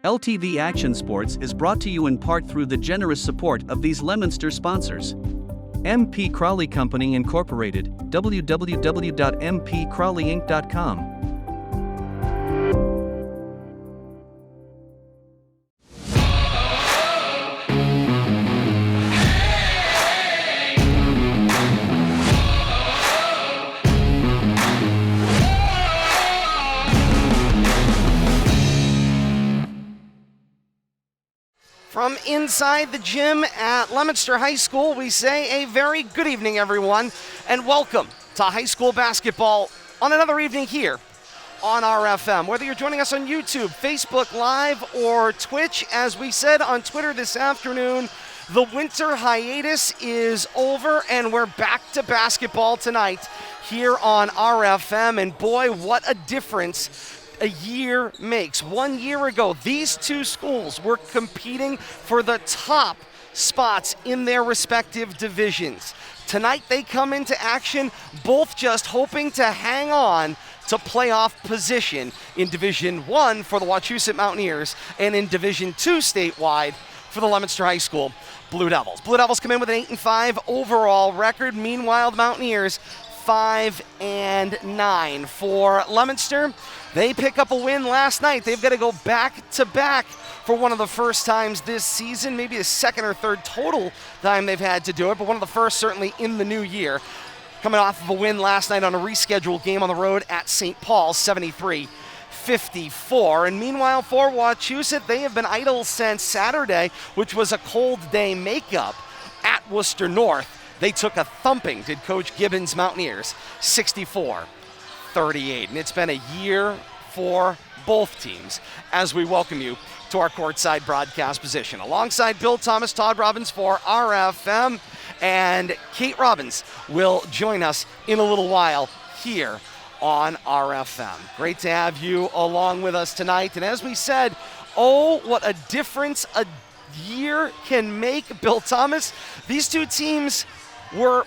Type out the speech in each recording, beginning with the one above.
LTV Action Sports is brought to you in part through the generous support of these Leominster sponsors. MP Crowley Company Incorporated, www.mpcrowleyinc.com. From inside the gym at Leominster High School, we say a very good evening, everyone, and welcome to high school basketball on another evening here on RFM. Whether you're joining us on YouTube, Facebook Live, or Twitch, as we said on Twitter this afternoon, the winter hiatus is over, and we're back to basketball tonight here on RFM, and boy, what a difference a year makes. 1 year ago, these two schools were competing for the top spots in their respective divisions. Tonight they come into action, both just hoping to hang on to playoff position in Division 1 for the Wachusett Mountaineers and in Division 2 statewide for the Leominster High School Blue Devils. Blue Devils come in with an 8-5 overall record. Meanwhile, the Mountaineers 5-9. For Leominster, they pick up a win last night. They've got to go back-to-back for one of the first times this season, maybe the second or third total time they've had to do it, but one of the first certainly in the new year. Coming off of a win last night on a rescheduled game on the road at St. Paul's, 73-54. And meanwhile, for Wachusett, they have been idle since Saturday, which was a cold day makeup at Worcester North. They took a thumping, did Coach Gibbons' Mountaineers, 64-38. And it's been a year for both teams as we welcome you to our courtside broadcast position. Alongside Bill Thomas, Todd Robbins for RFM, and Kate Robbins will join us in a little while here on RFM. Great to have you along with us tonight. And as we said, oh, what a difference a year can make. Bill Thomas, these two teams were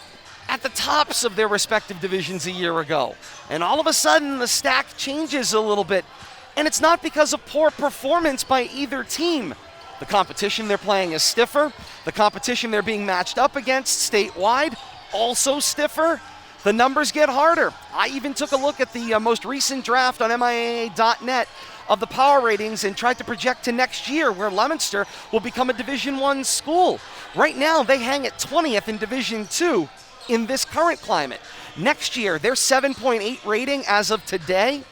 at the tops of their respective divisions a year ago. And all of a sudden, the stack changes a little bit. And it's not because of poor performance by either team. The competition they're playing is stiffer. The competition they're being matched up against statewide, also stiffer. The numbers get harder. I even took a look at the most recent draft on MIAA.net of the power ratings and tried to project to next year where Leominster will become a Division I school. Right now, they hang at 20th in Division II in this current climate. Next year, their 7.8 rating as of today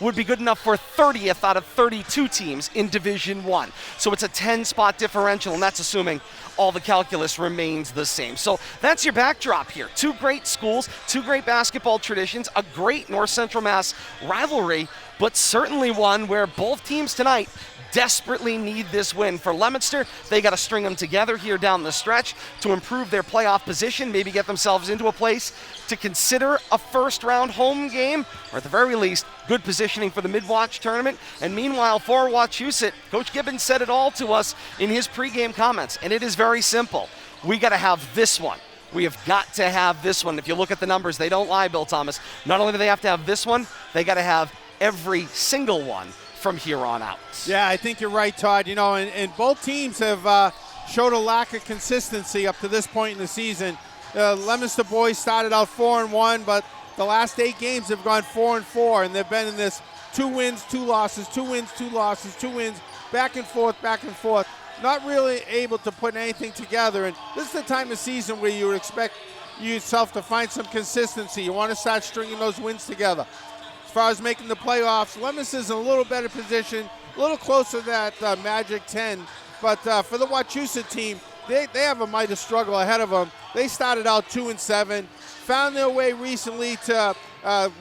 would be good enough for 30th out of 32 teams in Division I. So it's a 10-spot differential, and that's assuming all the calculus remains the same. So that's your backdrop here. Two great schools, two great basketball traditions, a great North Central Mass rivalry, but certainly one where both teams tonight desperately need this win. For Leominster, they got to string them together here down the stretch to improve their playoff position, maybe get themselves into a place to consider a first-round home game, or at the very least, good positioning for the mid-watch tournament. And meanwhile, for Wachusett, Coach Gibbons said it all to us in his pregame comments, and it is very simple. We got to have this one. We have got to have this one. If you look at the numbers, they don't lie, Bill Thomas. Not only do they have to have this one, they got to have every single one from here on out. Yeah, I think you're right, Todd. You know, and both teams have showed a lack of consistency up to this point in the season. Leominster boys started out 4-1, but the last 8 games have gone 4-4, and they've been in this 2 wins, 2 losses, 2 wins, 2 losses, 2 wins, back and forth, not really able to put anything together. And this is the time of season where you would expect yourself to find some consistency. You want to start stringing those wins together. As far as making the playoffs, Leominster's in a little better position, a little closer to that magic 10. But for the Wachusett team, they have a mighty struggle ahead of them. They started out 2-7, found their way recently to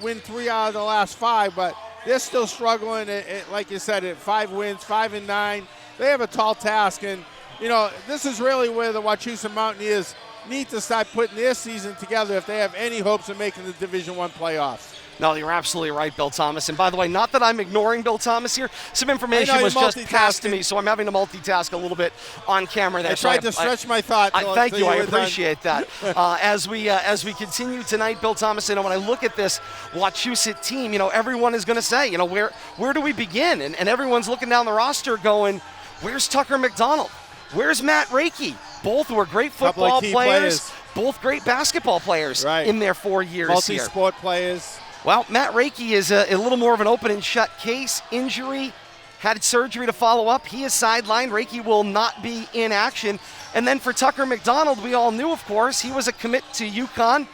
win 3 out of the last 5, but they're still struggling. Like you said, at 5 wins, 5-9. They have a tall task, and you know this is really where the Wachusett Mountaineers need to start putting their season together if they have any hopes of making the Division I playoffs. No, you're absolutely right, Bill Thomas. And by the way, not that I'm ignoring Bill Thomas here. Some information was just passed to me, so I'm having to multitask a little bit on camera there. I tried to stretch my thought. Thank you. I appreciate that. As we continue tonight, Bill Thomas, when I look at this Wachusett team, everyone is going to say, where do we begin? And everyone's looking down the roster going, where's Tucker McDonald? Where's Matt Reiki? Both were great football players. Both great basketball players in their 4 years Multi-sport players. Well, Matt Reiki is a little more of an open and shut case. Injury, had surgery to follow up. He is sidelined. Reiki will not be in action. And then for Tucker McDonald, we all knew, of course, he was a commit to UConn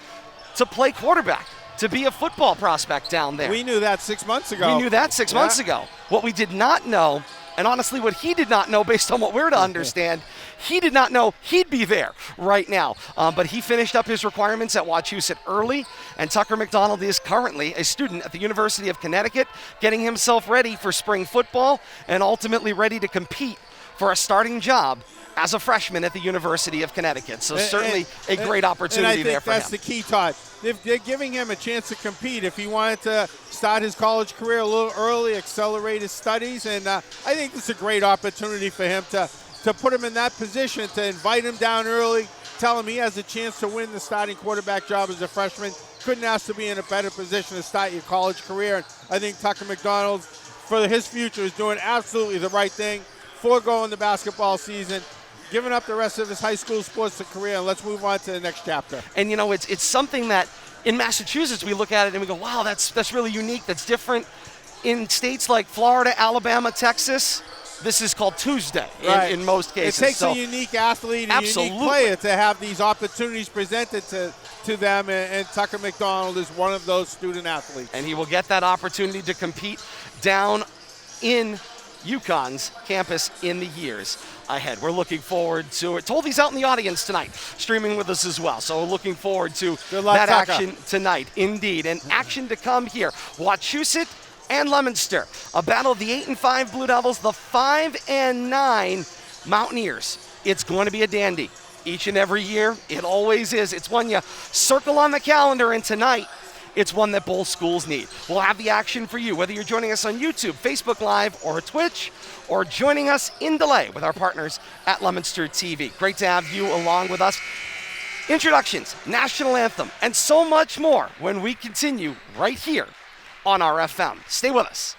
to play quarterback, to be a football prospect down there. We knew that 6 months ago. We knew that 6 months ago. What we did not know, and honestly what he did not know based on what we're to understand, he did not know he'd be there right now. But he finished up his requirements at Wachusett early, and Tucker McDonald is currently a student at the University of Connecticut, getting himself ready for spring football and ultimately ready to compete for a starting job as a freshman at the University of Connecticut. So certainly a great opportunity there for him. That's the key, Todd. They're giving him a chance to compete. If he wanted to start his college career a little early, accelerate his studies, and I think it's a great opportunity for him to put him in that position, to invite him down early, tell him he has a chance to win the starting quarterback job as a freshman. Couldn't ask to be in a better position to start your college career. And I think Tucker McDonald, for his future, is doing absolutely the right thing, foregoing the basketball season, giving up the rest of his high school sports career, and let's move on to the next chapter. And it's something that in Massachusetts we look at it and we go, wow, that's really unique, that's different. In states like Florida, Alabama, Texas, this is called Tuesday in most cases. It takes a unique athlete, a unique player to have these opportunities presented to them, and Tucker McDonald is one of those student athletes. And he will get that opportunity to compete down in UConn's campus in the years ahead. We're looking forward to it. Toldy's out in the audience tonight, streaming with us as well. So we're looking forward to that action tonight, indeed. And action to come here. Wachusett and Leominster, a battle of the 8-5 Blue Devils, the 5-9 Mountaineers. It's going to be a dandy each and every year. It always is. It's one you circle on the calendar, and tonight, it's one that both schools need. We'll have the action for you, whether you're joining us on YouTube, Facebook Live, or Twitch, or joining us in delay with our partners at Leominster TV. Great to have you along with us. Introductions, national anthem, and so much more when we continue right here on our FM. Stay with us.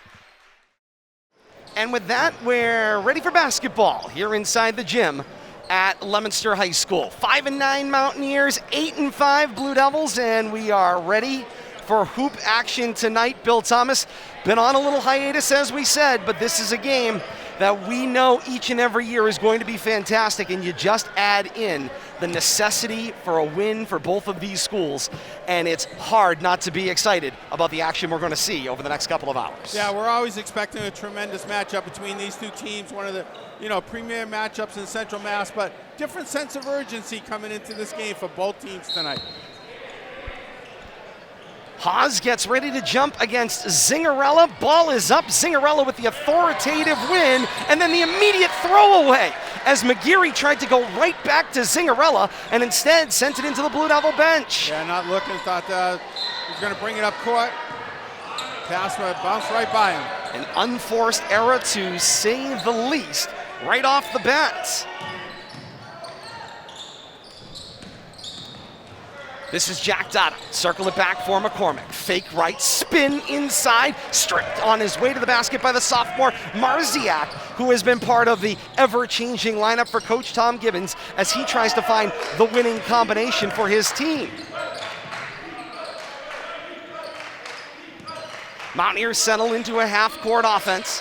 And with that, we're ready for basketball here inside the gym at Leominster High School. 5-9 Mountaineers, 8-5 Blue Devils, and we are ready for hoop action tonight. Bill Thomas, been on a little hiatus, as we said, but this is a game that we know each and every year is going to be fantastic, and you just add in the necessity for a win for both of these schools, and it's hard not to be excited about the action we're going to see over the next couple of hours. Yeah, we're always expecting a tremendous matchup between these two teams, one of the premier matchups in Central Mass, but different sense of urgency coming into this game for both teams tonight. Haas gets ready to jump against Zingarella. Ball is up. Zingarella with the authoritative win, and then the immediate throwaway as McGeary tried to go right back to Zingarella and instead sent it into the Blue Devil bench. Yeah, not looking. Thought he was going to bring it up court. Pass bounced right by him. An unforced error, to say the least, right off the bat. This is Jack Dada. Circle it back for McCormick. Fake right, spin inside, stripped on his way to the basket by the sophomore Marziak, who has been part of the ever-changing lineup for Coach Tom Gibbons as he tries to find the winning combination for his team. Mountaineers settle into a half-court offense.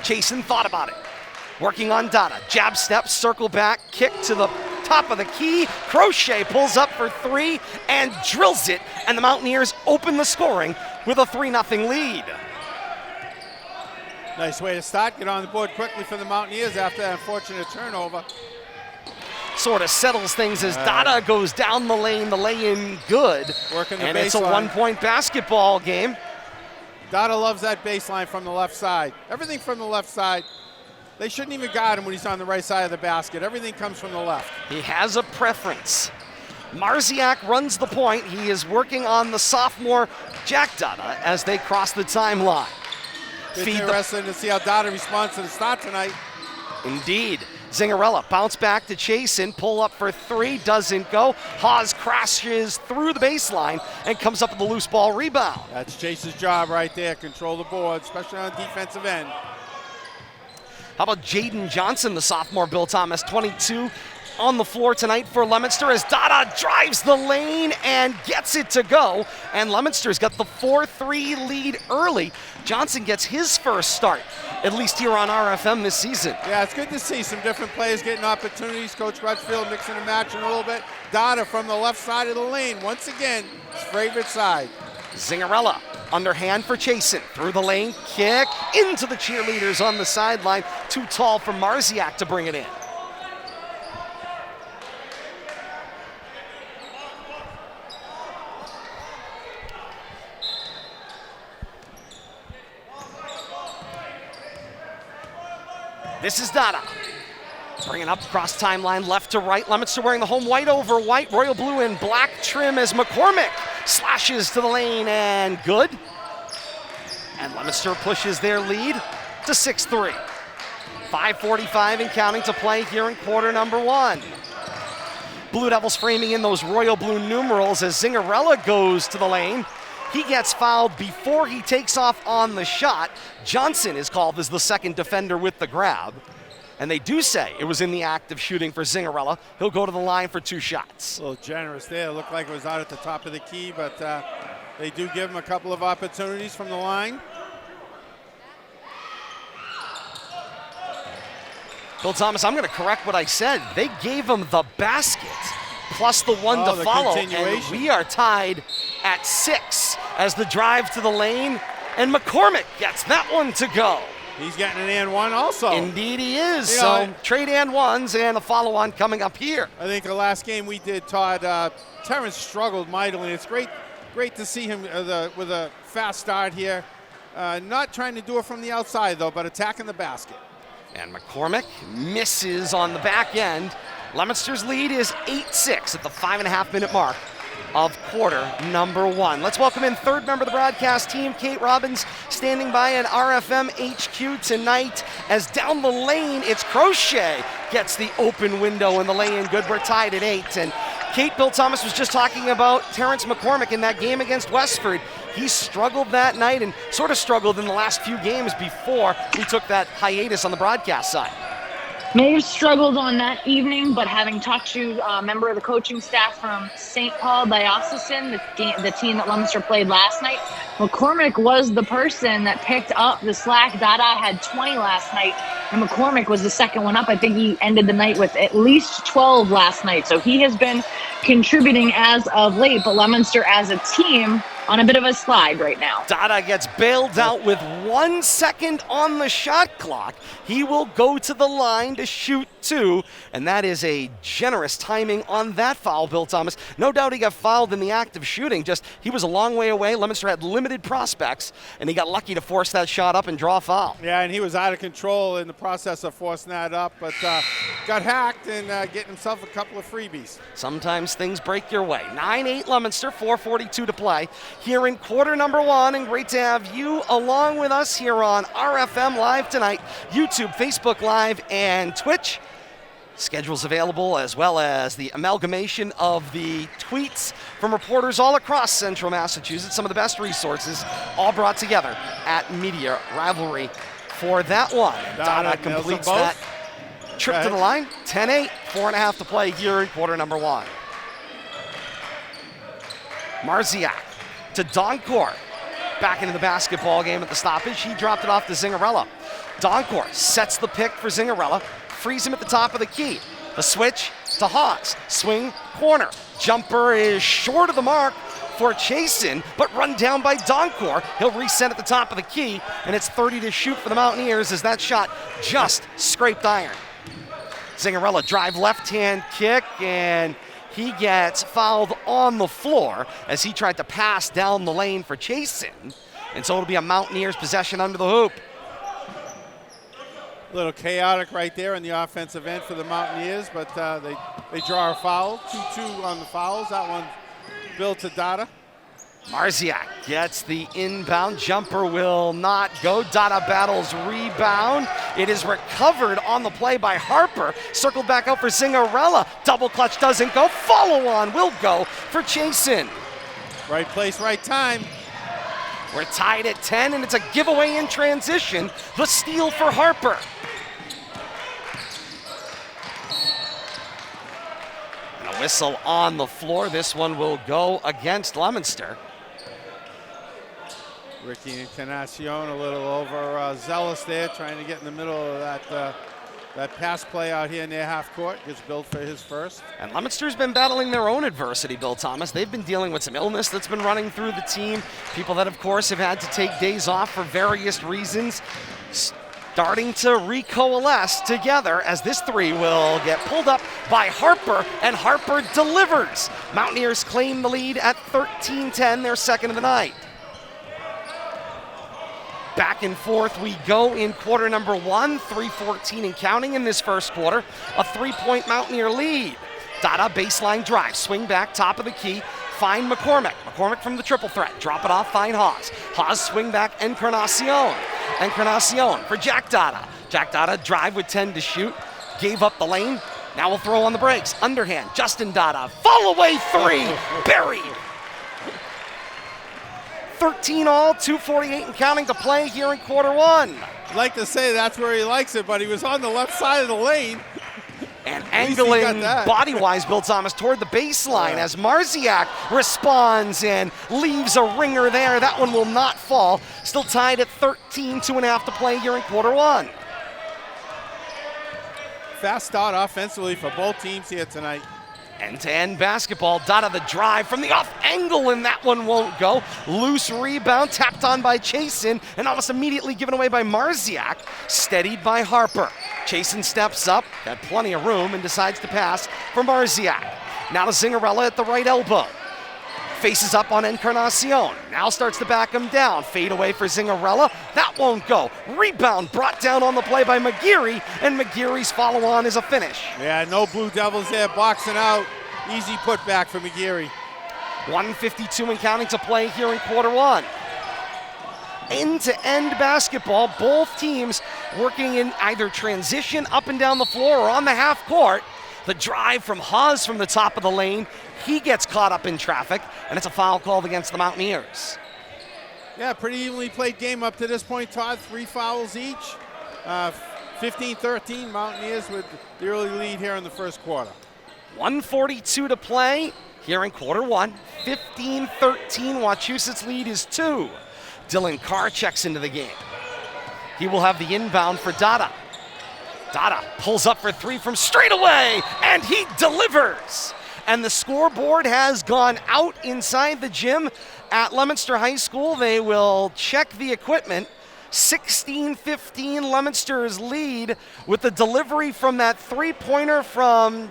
Jason thought about it. Working on Dada. Jab step, circle back, kick to the top of the key. Crochet pulls up for three and drills it, and the Mountaineers open the scoring with a 3-0 lead. Nice way to start. Get on the board quickly for the Mountaineers after that unfortunate turnover. Sort of settles things as Dada goes down the lay-in good. Working the baseline. And it's a one-point basketball game. Dada loves that baseline from the left side. Everything from the left side. They shouldn't even guard him when he's on the right side of the basket. Everything comes from the left. He has a preference Marziak runs the point. He is working on the sophomore Jack Dutta as they cross the timeline. It's interesting to see how Dada responds to the start tonight. Indeed. Zingarella bounce back to Chasen, pull up for three, doesn't go. Haas crashes through the baseline and comes up with the loose ball rebound. That's Chase's job right there, control the board, especially on the defensive end. How about Jaden Johnson, the sophomore, Bill Thomas, 22 on the floor tonight for Leominster as Dada drives the lane and gets it to go. And Leominster's got the 4-3 lead early. Johnson gets his first start, at least here on RFM this season. Yeah, it's good to see some different players getting opportunities. Coach Crutchfield mixing and matching a little bit. Dada from the left side of the lane, once again, his favorite side. Zingarella, underhand for Chasen, through the lane, kick into the cheerleaders on the sideline. Too tall for Marziak to bring it in. This is Dada. Bringing up cross timeline, left to right. Leominster wearing the home white over white, royal blue and black trim as McCormick slashes to the lane and good. And Leominster pushes their lead to 6-3. 5:45 and counting to play here in quarter number one. Blue Devils framing in those royal blue numerals as Zingarella goes to the lane. He gets fouled before he takes off on the shot. Johnson is called as the second defender with the grab. And they do say it was in the act of shooting for Zingarella. He'll go to the line for 2 shots. A little generous there. It looked like it was out at the top of the key, but they do give him a couple of opportunities from the line. Bill Thomas, I'm going to correct what I said. They gave him the basket plus the one to follow, and we are tied at 6 as the drive to the lane, and McCormick gets that one to go. He's getting an and one also. Indeed he is. So trade and ones and a follow-on coming up here. I think the last game we did, Todd, Terrence struggled mightily. It's great to see him with a fast start here. Not trying to do it from the outside, though, but attacking the basket. And McCormick misses on the back end. Leominster's lead is 8-6 at the 5.5-minute mark of quarter number one. Let's welcome in third member of the broadcast team, Kate Robbins, standing by at RFM HQ tonight as down the lane, it's Crochet gets the open window and the lay-in good. We're tied at 8. And Kate, Bill Thomas was just talking about Terrence McCormick in that game against Westford. He struggled that night and sort of struggled in the last few games before we took that hiatus on the broadcast side. May have struggled on that evening, but having talked to a member of the coaching staff from St. Paul Diocesan, the team that Leominster played last night, McCormick was the person that picked up the slack. Dada had 20 last night, and McCormick was the second one up. I think he ended the night with at least 12 last night. So he has been contributing as of late, but Leominster as a team on a bit of a slide right now. Dada gets bailed out with 1 second on the shot clock. He will go to the line to shoot 2, and that is a generous timing on that foul, Bill Thomas. No doubt he got fouled in the act of shooting, just he was a long way away. Leominster had limited prospects, and he got lucky to force that shot up and draw a foul. Yeah, and he was out of control in the process of forcing that up, but got hacked and getting himself a couple of freebies. Sometimes things break your way. 9-8 Leominster, 4:42 to play here in quarter number one, and great to have you along with us here on RFM Live tonight, YouTube, Facebook Live, and Twitch. Schedules available as well as the amalgamation of the tweets from reporters all across central Massachusetts. Some of the best resources all brought together at Media Rivalry for that one. Dada completes that trip to the line. 10-8, 4.5 to play here in quarter number one. Marziak to Doncourt. Back into the basketball game at the stoppage. He dropped it off to Zingarella. Doncourt sets the pick for Zingarella. Frees him at the top of the key. The switch to Haas. Swing corner. Jumper is short of the mark for Chasen, but run down by Doncourt. He'll reset at the top of the key, and it's 30 to shoot for the Mountaineers as that shot just scraped iron. Zingarella drive left-hand kick, and he gets fouled on the floor as he tried to pass down the lane for Chasen. And so it'll be a Mountaineers possession under the hoop. A little chaotic right there in the offensive end for the Mountaineers, but they draw a foul. 2-2 on the fouls. That one billed to Dada. Marziak gets the inbound. Jumper will not go. Dada battles rebound. It is recovered on the play by Harper. Circled back out for Zingarella. Double clutch doesn't go. Follow on will go for Chasen. Right place, right time. We're tied at 10, and it's a giveaway in transition. The steal for Harper. And a whistle on the floor. This one will go against Leominster. Ricky Encarnacion a little overzealous there, trying to get in the middle of that pass play out here near half court. Gets billed for his first. And Leominster's been battling their own adversity, Bill Thomas. They've been dealing with some illness that's been running through the team. People that, of course, have had to take days off for various reasons. Starting to recoalesce together as this three will get pulled up by Harper, and Harper delivers. Mountaineers claim the lead at 13-10, their second of the night. Back and forth we go in quarter number one, 3:14 and counting in this first quarter. A 3-point Mountaineer lead. Dada baseline drive, swing back, top of the key, find McCormick. McCormick from the triple threat, drop it off, find Haas. Haas swing back, Encarnacion. Encarnacion for Jack Dada. Jack Dada drive with 10 to shoot, gave up the lane. Now we'll throw on the brakes. Underhand, Justin Dada, fall away three, buried. 13 all, 2:48 and counting to play here in quarter one. I'd like to say that's where he likes it, but he was on the left side of the lane. And angling body-wise, Bill Thomas, toward the baseline as Marziak responds and leaves a ringer there. That one will not fall. Still tied at 13, 2.5 to play here in quarter one. Fast start offensively for both teams here tonight. End-to-end basketball. Dada the drive from the off angle, and that one won't go. Loose rebound, tapped on by Chasen, and almost immediately given away by Marziak. Steadied by Harper. Chasen steps up, got plenty of room, and decides to pass for Marziak. Now to Zingarella at the right elbow. Faces up on Encarnacion. Now starts to back him down. Fade away for Zingarella. That won't go. Rebound brought down on the play by McGeary, and McGeary's follow-on is a finish. Yeah, no Blue Devils there, boxing out. Easy putback for McGeary. 1:52 and counting to play here in quarter one. End-to-end basketball, both teams working in either transition up and down the floor or on the half court. The drive from Haas from the top of the lane. He gets caught up in traffic, and it's a foul called against the Mountaineers. Yeah, pretty evenly played game up to this point, Todd. 3 fouls each. 15-13, Mountaineers with the early lead here in the first quarter. 1:42 to play here in quarter one. 15-13, Wachusett's lead is 2. Dylan Carr checks into the game. He will have the inbound for Dada. Dada pulls up for 3 from straight away, and he delivers. And the scoreboard has gone out inside the gym at Leominster High School. They will check the equipment. 16-15, Leominster's lead with the delivery from that 3-pointer from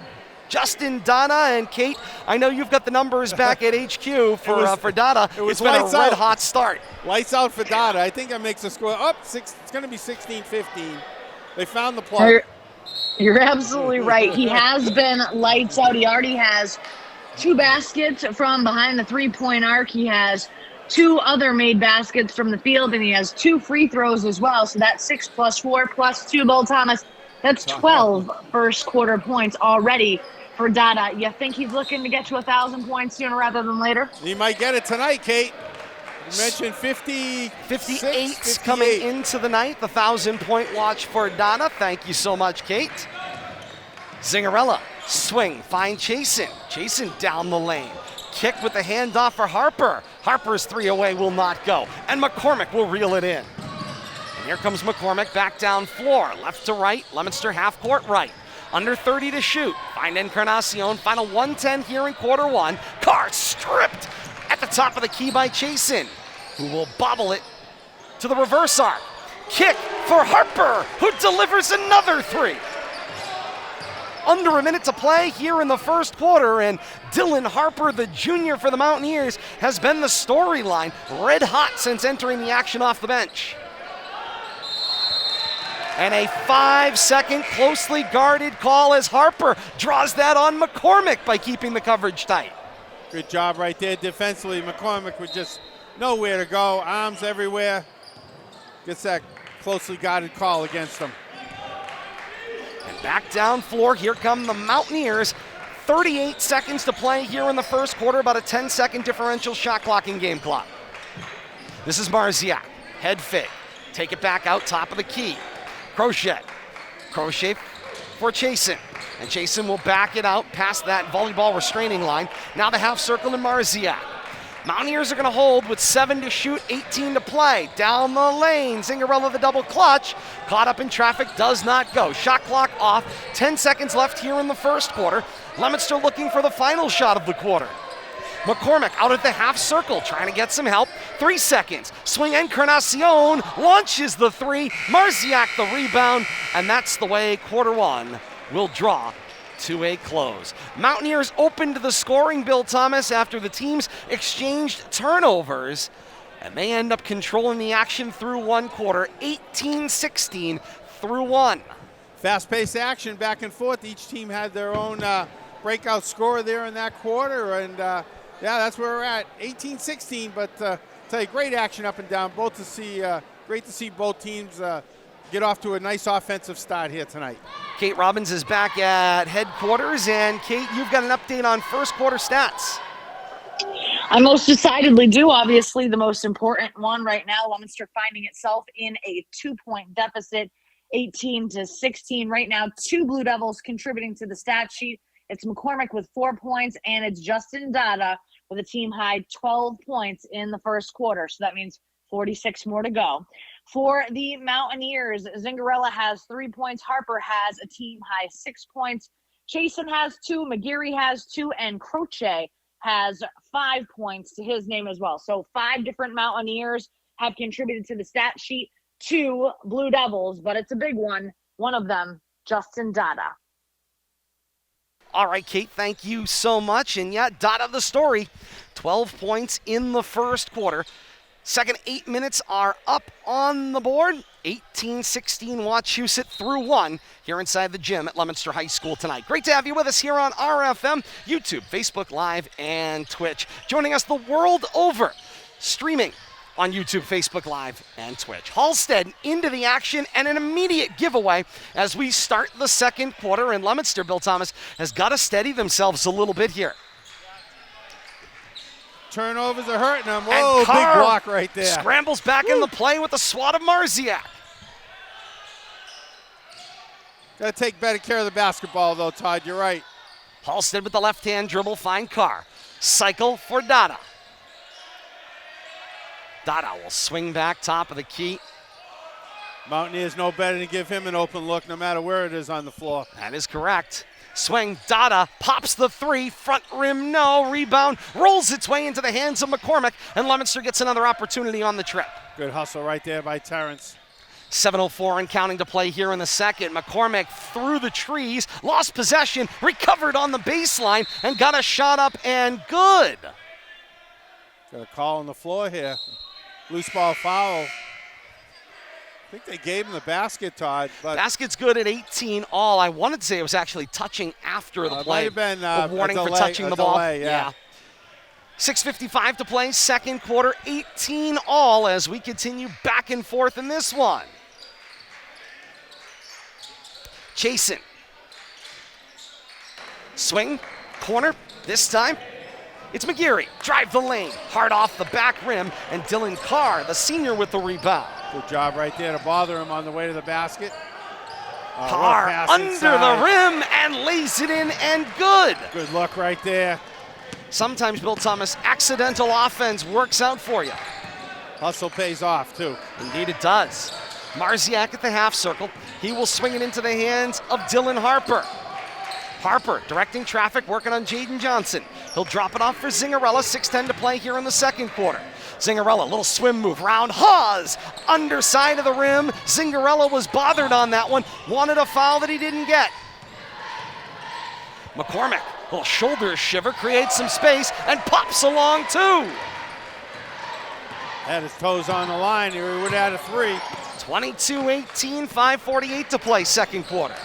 Justin Dada. And Kate, I know you've got the numbers back at HQ for Dada. It's been a red-hot start. Lights out for Dada. I think that makes the score up. It's going to be 16-15. They found the plug. You're absolutely right. He has been lights out. He already has 2 baskets from behind the 3-point arc. He has 2 other made baskets from the field, and he has 2 free throws as well. So that's 6 + 4 + 2, Bill Thomas. That's 12 first quarter points already for Dada. You think he's looking to get to 1,000 points sooner rather than later? He might get it tonight, Kate. You mentioned 58 coming into the night. The 1,000-point watch for Dada. Thank you so much, Kate. Zingarella, swing, find Chasen. Chasen down the lane. Kick with the handoff for Harper. Harper's 3 away will not go. And McCormick will reel it in. And here comes McCormick back down floor. Left to right, Leominster half court right. Under 30 to shoot. Find Encarnacion. Final 1:10 here in quarter one. Carr stripped at the top of the key by Chasen, who will bobble it to the reverse arc. Kick for Harper, who delivers another 3. Under a minute to play here in the first quarter, and Dylan Harper, the junior for the Mountaineers, has been the storyline, red hot since entering the action off the bench. And a 5-second closely guarded call as Harper draws that on McCormick by keeping the coverage tight. Good job right there defensively. McCormick with just nowhere to go, arms everywhere. Gets that closely guarded call against him. And back down floor, here come the Mountaineers. 38 seconds to play here in the first quarter, about a 10-second differential shot clock and game clock. This is Marziak, head fake. Take it back out, top of the key. Crochet for Chasen. And Chasen will back it out past that volleyball restraining line. Now the half circle to Marziak. Mountaineers are going to hold with 7 to shoot, 18 to play. Down the lane, Zingarella the double clutch. Caught up in traffic, does not go. Shot clock off, 10 seconds left here in the first quarter. Leominster looking for the final shot of the quarter. McCormick out at the half circle, trying to get some help. 3 seconds. Swing Encarnacion launches the three. Marziak the rebound, and that's the way quarter one will draw to a close. Mountaineers opened the scoring, Bill Thomas, after the teams exchanged turnovers, and they end up controlling the action through one quarter, 18-16 through one. Fast-paced action back and forth. Each team had their own breakout scorer there in that quarter, and yeah, that's where we're at, 18-16, but tell you, great action up and down. Great to see both teams get off to a nice offensive start here tonight. Kate Robbins is back at headquarters, and Kate, you've got an update on first quarter stats. I most decidedly do. Obviously, the most important one right now, Leominster finding itself in a 2-point deficit, 18-16 right now. 2 Blue Devils contributing to the stat sheet. It's McCormick with 4 points, and it's Justin Dada with a team-high 12 points in the first quarter. So that means 46 more to go. For the Mountaineers, Zingarella has 3 points. Harper has a team-high 6 points. Chasen has 2. McGeary has 2. And Croce has 5 points to his name as well. So 5 different Mountaineers have contributed to the stat sheet. 2 Blue Devils, but it's a big one. One of them, Justin Dada. All right, Kate, thank you so much. And yeah, Dada the story. 12 points in the first quarter. Second 8 minutes are up on the board. 18-16 Wachusett through one here inside the gym at Leominster High School tonight. Great to have you with us here on RFM, YouTube, Facebook Live, and Twitch. Joining us the world over, streaming on YouTube, Facebook Live, and Twitch. Halstead into the action and an immediate giveaway as we start the second quarter. And Leominster, Bill Thomas, has got to steady themselves a little bit here. Turnovers are hurting them. Whoa, big block right there. Scrambles back in the play with the swat of Marziak. Got to take better care of the basketball, though, Todd. You're right. Halstead with the left-hand dribble, find Carr. Cycle for Dada. Dada will swing back top of the key. Mountaineers know better than give him an open look no matter where it is on the floor. That is correct. Swing, Dada pops the three, front rim, no, rebound, rolls its way into the hands of McCormick, and Leominster gets another opportunity on the trip. Good hustle right there by Terrence. 7:04 and counting to play here in the second. McCormick through the trees, lost possession, recovered on the baseline, and got a shot up and good. Got a call on the floor here. Loose ball foul. I think they gave him the basket, Todd. But basket's good at 18 all. I wanted to say it was actually touching after the play. Might have been a warning delay, for touching the ball. Delay, yeah. 6:55 to play, second quarter, 18 all as we continue back and forth in this one. Chasen. Swing, corner, this time. It's McGeary, drive the lane, hard off the back rim, and Dylan Carr, the senior, with the rebound. Good job right there to bother him on the way to the basket. Carr under the rim and lays it in and good. Good luck right there. Sometimes, Bill Thomas, accidental offense works out for you. Hustle pays off, too. Indeed it does. Marziak at the half circle. He will swing it into the hands of Dylan Harper. Harper directing traffic, working on Jaden Johnson. He'll drop it off for Zingarella, 6:10 to play here in the second quarter. Zingarella, little swim move, round, Hawes, underside of the rim. Zingarella was bothered on that one, wanted a foul that he didn't get. McCormick, little shoulder shiver, creates some space, and pops along too. Had his toes on the line here, he would have had a three. 22-18, 5:48 to play, second quarter.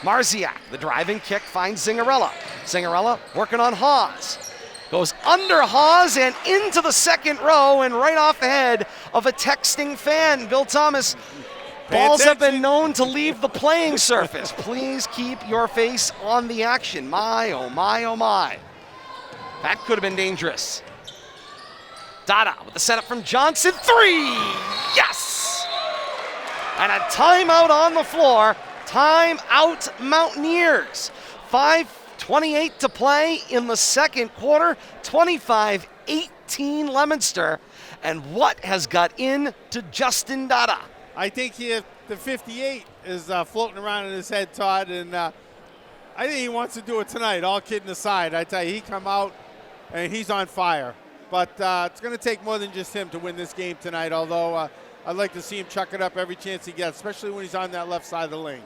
Marziak, the driving kick, finds Zingarella. Zingarella working on Hawes. Goes under Hawes and into the second row and right off the head of a texting fan. Bill Thomas, balls have been known to leave the playing surface. Please keep your face on the action. My, oh my, oh my. That could have been dangerous. Dada with the setup from Johnson. 3! Yes! And a timeout on the floor. Timeout Mountaineers. 5:28 to play in the second quarter. 25-18 Leominster. And what has got into Justin Dada? I think the 58 is floating around in his head, Todd, and I think he wants to do it tonight, all kidding aside. I tell you, he come out and he's on fire. But it's going to take more than just him to win this game tonight, although I'd like to see him chuck it up every chance he gets, especially when he's on that left side of the lane.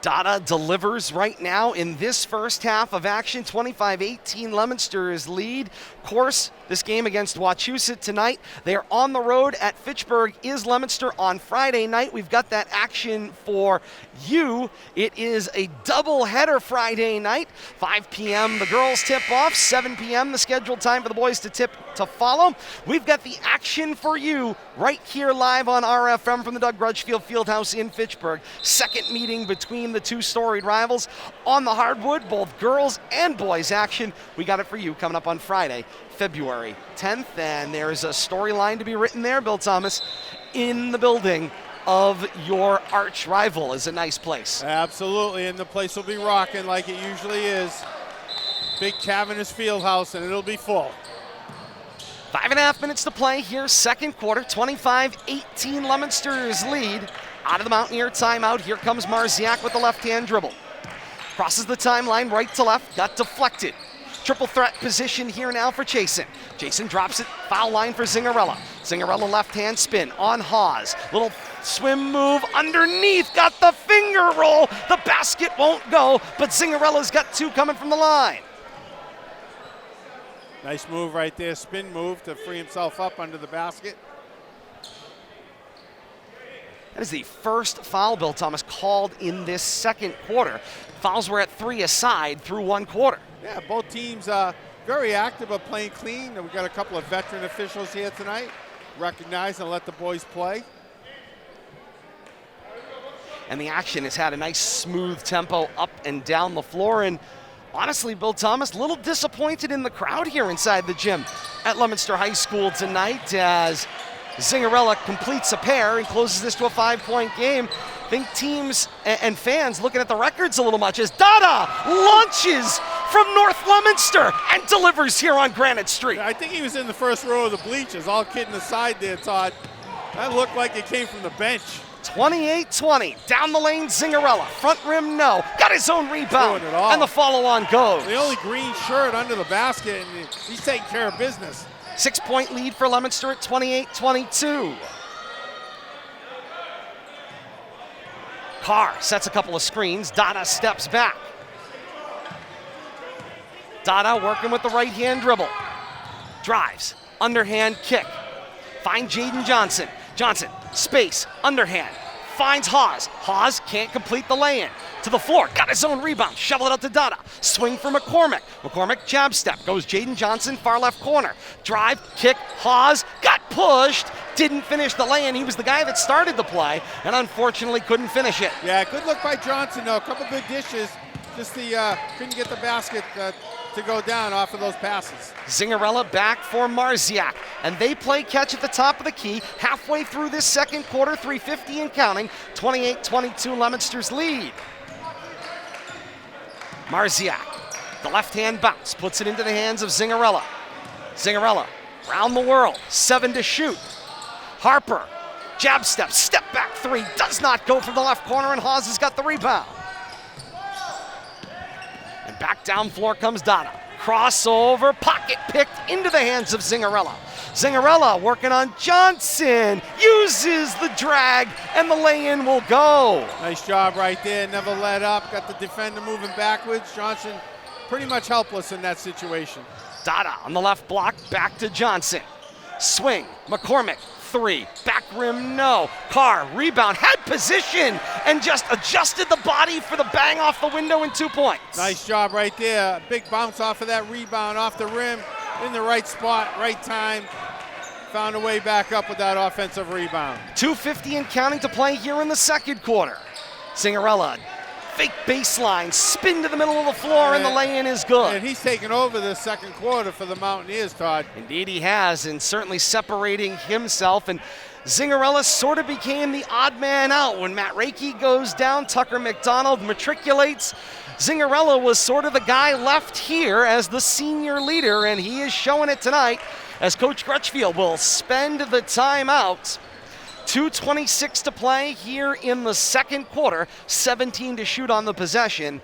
Dada delivers right now in this first half of action. 25-18 Leominster's lead. Of course, this game against Wachusett tonight. They are on the road at Fitchburg. Is Leominster on Friday night? We've got that action for you. It is a doubleheader Friday night. 5 p.m. the girls tip off. 7 p.m. the scheduled time for the boys to tip to follow. We've got the action for you right here live on RFM from the Doug Grudgefield Fieldhouse in Fitchburg. Second meeting between the two storied rivals on the hardwood, both girls and boys action. We got it for you coming up on Friday, February 10th, and there's a storyline to be written there, Bill Thomas. In the building of your arch rival is a nice place. Absolutely, and the place will be rocking like it usually is. Big cavernous Fieldhouse, and it'll be full. 5.5 minutes to play here, second quarter. 25-18 Leominster's lead. Out of the Mountaineer timeout, here comes Marziak with the left-hand dribble. Crosses the timeline right to left, got deflected. Triple threat position here now for Chasen. Chasen drops it, foul line for Zingarella. Zingarella left-hand spin on Hawes. Little swim move underneath, got the finger roll. The basket won't go, but Zingarella's got two coming from the line. Nice move right there, spin move to free himself up under the basket. That is the first foul, Bill Thomas, called in this second quarter. Fouls were at 3 aside through one quarter. Yeah, both teams very active of playing clean. We've got a couple of veteran officials here tonight. Recognize and let the boys play. And the action has had a nice smooth tempo up and down the floor. And honestly, Bill Thomas, a little disappointed in the crowd here inside the gym at Leominster High School tonight as Zingarella completes a pair and closes this to a 5-point game. I think teams and fans looking at the records a little much as Dada launches from North Leominster and delivers here on Granite Street. I think he was in the first row of the bleachers, all kidding aside there, Todd. That looked like it came from the bench. 28-20, down the lane, Zingarella, front rim, no. Got his own rebound, Doing it all. and the follow-on goes. The only green shirt under the basket, and he's taking care of business. 6-point lead for Leominster at 28-22. Carr sets a couple of screens. Dada steps back. Dada working with the right-hand dribble. Drives, underhand kick. Find Jaden Johnson. Johnson, space, underhand. Finds Hawes. Hawes can't complete the lay-in. To the floor, got his own rebound, shovel it out to Dada. Swing for McCormick. McCormick jab step, goes Jaden Johnson, far left corner. Drive, kick, Hawes, got pushed, didn't finish the lay-in. He was the guy that started the play, and unfortunately couldn't finish it. Yeah, good look by Johnson, though. A couple good dishes, just couldn't get the basket to go down off of those passes. Zingarella back for Marziak, and they play catch at the top of the key. Halfway through this second quarter, 3:50 and counting. 28-22 Leominster's lead. Marziak, the left-hand bounce, puts it into the hands of Zingarella. Zingarella, round the world, 7 to shoot. Harper, jab step, step back 3, does not go from the left corner, and Hawes has got the rebound. And back down floor comes Dada. Crossover, pocket picked into the hands of Zingarella. Zingarella working on Johnson, uses the drag, and the lay-in will go. Nice job right there, never let up, got the defender moving backwards. Johnson pretty much helpless in that situation. Dada on the left block, back to Johnson. Swing, McCormick three. Back rim, no. Carr, rebound, had position, and just adjusted the body for the bang off the window and 2 points. Nice job right there. Big bounce off of that rebound, off the rim, in the right spot, right time. Found a way back up with that offensive rebound. 2:50 and counting to play here in the second quarter. Zingarella, fake baseline, spin to the middle of the floor, and the lay-in is good. And he's taken over the second quarter for the Mountaineers, Todd. Indeed he has, and certainly separating himself. And Zingarella sort of became the odd man out. When Matt Reiki goes down, Tucker McDonald matriculates. Zingarella was sort of the guy left here as the senior leader, and he is showing it tonight as Coach Crutchfield will spend the timeout. 2:26 to play here in the second quarter, 17 to shoot on the possession,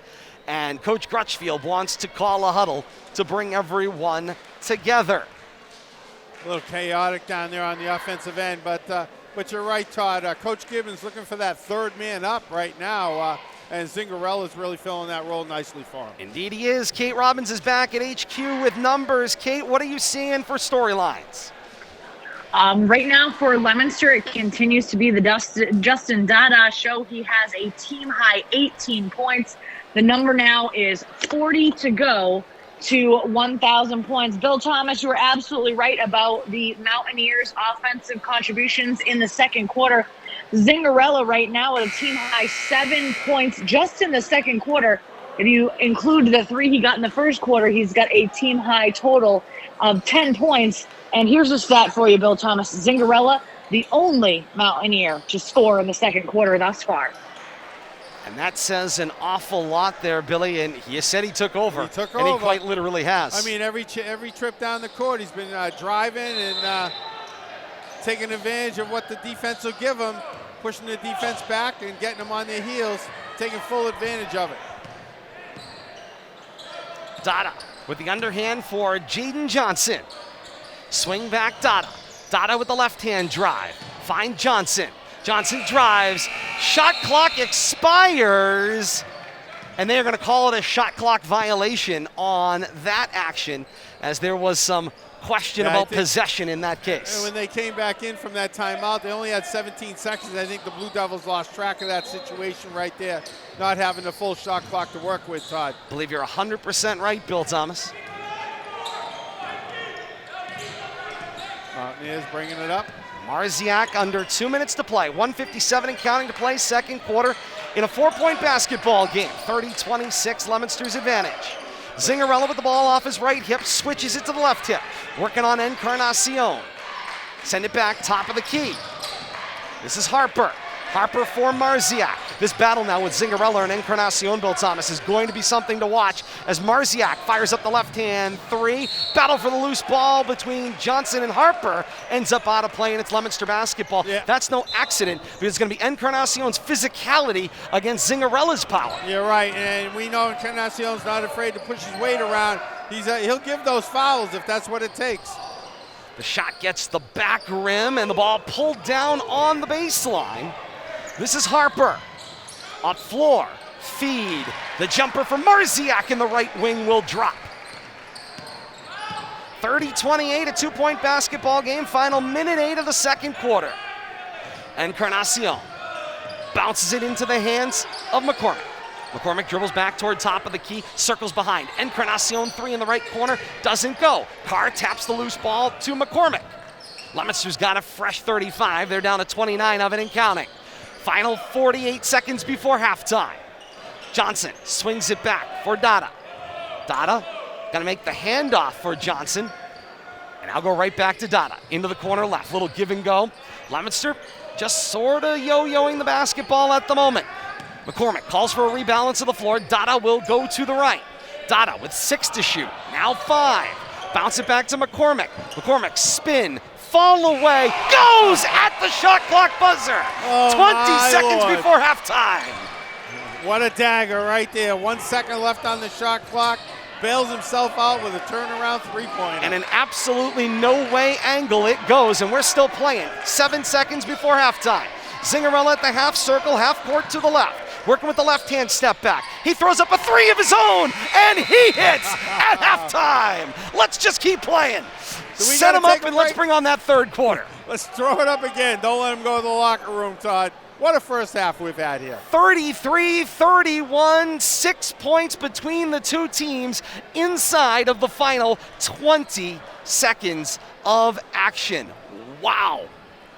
and Coach Crutchfield wants to call a huddle to bring everyone together. A little chaotic down there on the offensive end, but you're right, Todd. Coach Gibbons looking for that third man up right now, and Zingarella's really filling that role nicely for him. Indeed he is. Kate Robbins is back at HQ with numbers. Kate, what are you seeing for storylines? Right now for Leominster, it continues to be the Justin Dada show. He has a team-high 18 points. The number now is 40 to go to 1,000 points. Bill Thomas, you were absolutely right about the Mountaineers' offensive contributions in the second quarter. Zingarella right now at a team-high 7 points just in the second quarter. If you include the 3 he got in the first quarter, he's got a team-high total of 10 points. And here's a stat for you, Bill Thomas. Zingarella, the only Mountaineer to score in the second quarter thus far. And that says an awful lot there, Billy, and you said he took over. He took and over. He quite literally has. I mean, every trip down the court, he's been driving and taking advantage of what the defense will give him, pushing the defense back and getting them on their heels, taking full advantage of it. Dada with the underhand for Jaden Johnson. Swing back Dada. Dada with the left-hand drive. Find Johnson. Johnson drives. Shot clock expires. And they are going to call it a shot clock violation on that action, as there was some question about possession in that case. And when they came back in from that timeout, they only had 17 seconds. I think the Blue Devils lost track of that situation right there, not having the full shot clock to work with, Todd. I believe you're 100% right, Bill Thomas. Mountaineers bringing it up. Marziak under 2 minutes to play. 1:57 and counting to play, second quarter in a 4-point basketball game. 30-26, Leominster's advantage. Zingarella with the ball off his right hip, switches it to the left hip. Working on Encarnacion. Send it back, top of the key. This is Harper. Harper for Marziak. This battle now with Zingarella and Encarnacion, Bill Thomas, is going to be something to watch as Marziak fires up the left-hand 3. Battle for the loose ball between Johnson and Harper ends up out of play, and it's Leominster basketball. Yeah. That's no accident, because it's going to be Encarnacion's physicality against Zingarella's power. You're right, and we know Encarnacion's not afraid to push his weight around. He'll give those fouls if that's what it takes. The shot gets the back rim, and the ball pulled down on the baseline. This is Harper. Up floor, feed. The jumper for Marziak in the right wing will drop. 30-28, a 2-point basketball game. Final minute 8 of the second quarter. Encarnacion bounces it into the hands of McCormick. McCormick dribbles back toward top of the key, circles behind. Encarnacion 3 in the right corner, doesn't go. Carr taps the loose ball to McCormick. Leominster's got a fresh 35. They're down to 29 of it and counting. Final 48 seconds before halftime. Johnson swings it back for Dada. Dada gonna make the handoff for Johnson. And I'll go right back to Dada. Into the corner left, little give and go. Leominster just sort of yo-yoing the basketball at the moment. McCormick calls for a rebalance of the floor. Dada will go to the right. Dada with 6 to shoot, now 5. Bounce it back to McCormick. McCormick spin, fall away, goes at the shot clock buzzer. 20 seconds before halftime. What a dagger right there. 1 second left on the shot clock. Bails himself out with a turnaround 3-pointer. And an absolutely no-way angle it goes, and we're still playing. 7 seconds before halftime. Zingarella at the half circle, half court to the left. Working with the left-hand step back. He throws up a 3 of his own, and he hits at halftime. Let's just keep playing. Set him up, and let's bring on that third quarter. Let's throw it up again. Don't let them go to the locker room, Todd. What a first half we've had here. 33-31, 6 points between the two teams inside of the final 20 seconds of action. Wow.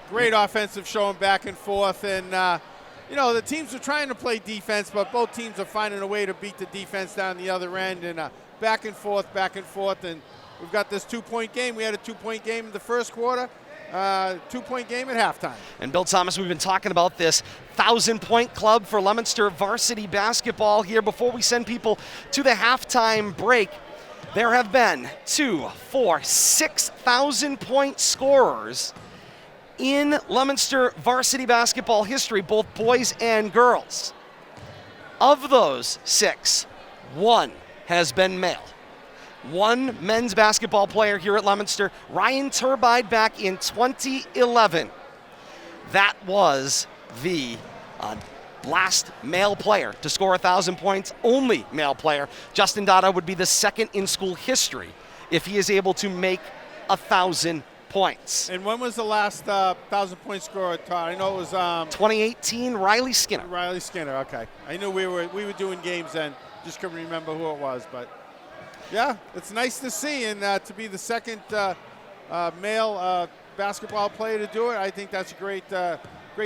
Great offensive showing back and forth. And, the teams are trying to play defense, but both teams are finding a way to beat the defense down the other end. And back and forth. And we've got this 2-point game. We had a 2-point game in the first quarter. 2-point game at halftime. And Bill Thomas, we've been talking about this 1,000-point club for Leominster varsity basketball here. Before we send people to the halftime break, there have been 6,000-point scorers in Leominster varsity basketball history, both boys and girls. Of those 6, 1 has been male. 1 men's basketball player here at Leominster, Ryan Turbide, back in 2011. That was the last male player to score 1,000 points, only male player. Justin Dada would be the second in school history if he is able to make 1,000 points. And when was the last 1,000-point scorer, Todd? I know it was 2018, Riley Skinner. Riley Skinner, okay. I knew we were doing games then. Just couldn't remember who it was, but yeah, it's nice to see, and to be the second male basketball player to do it, I think that's a great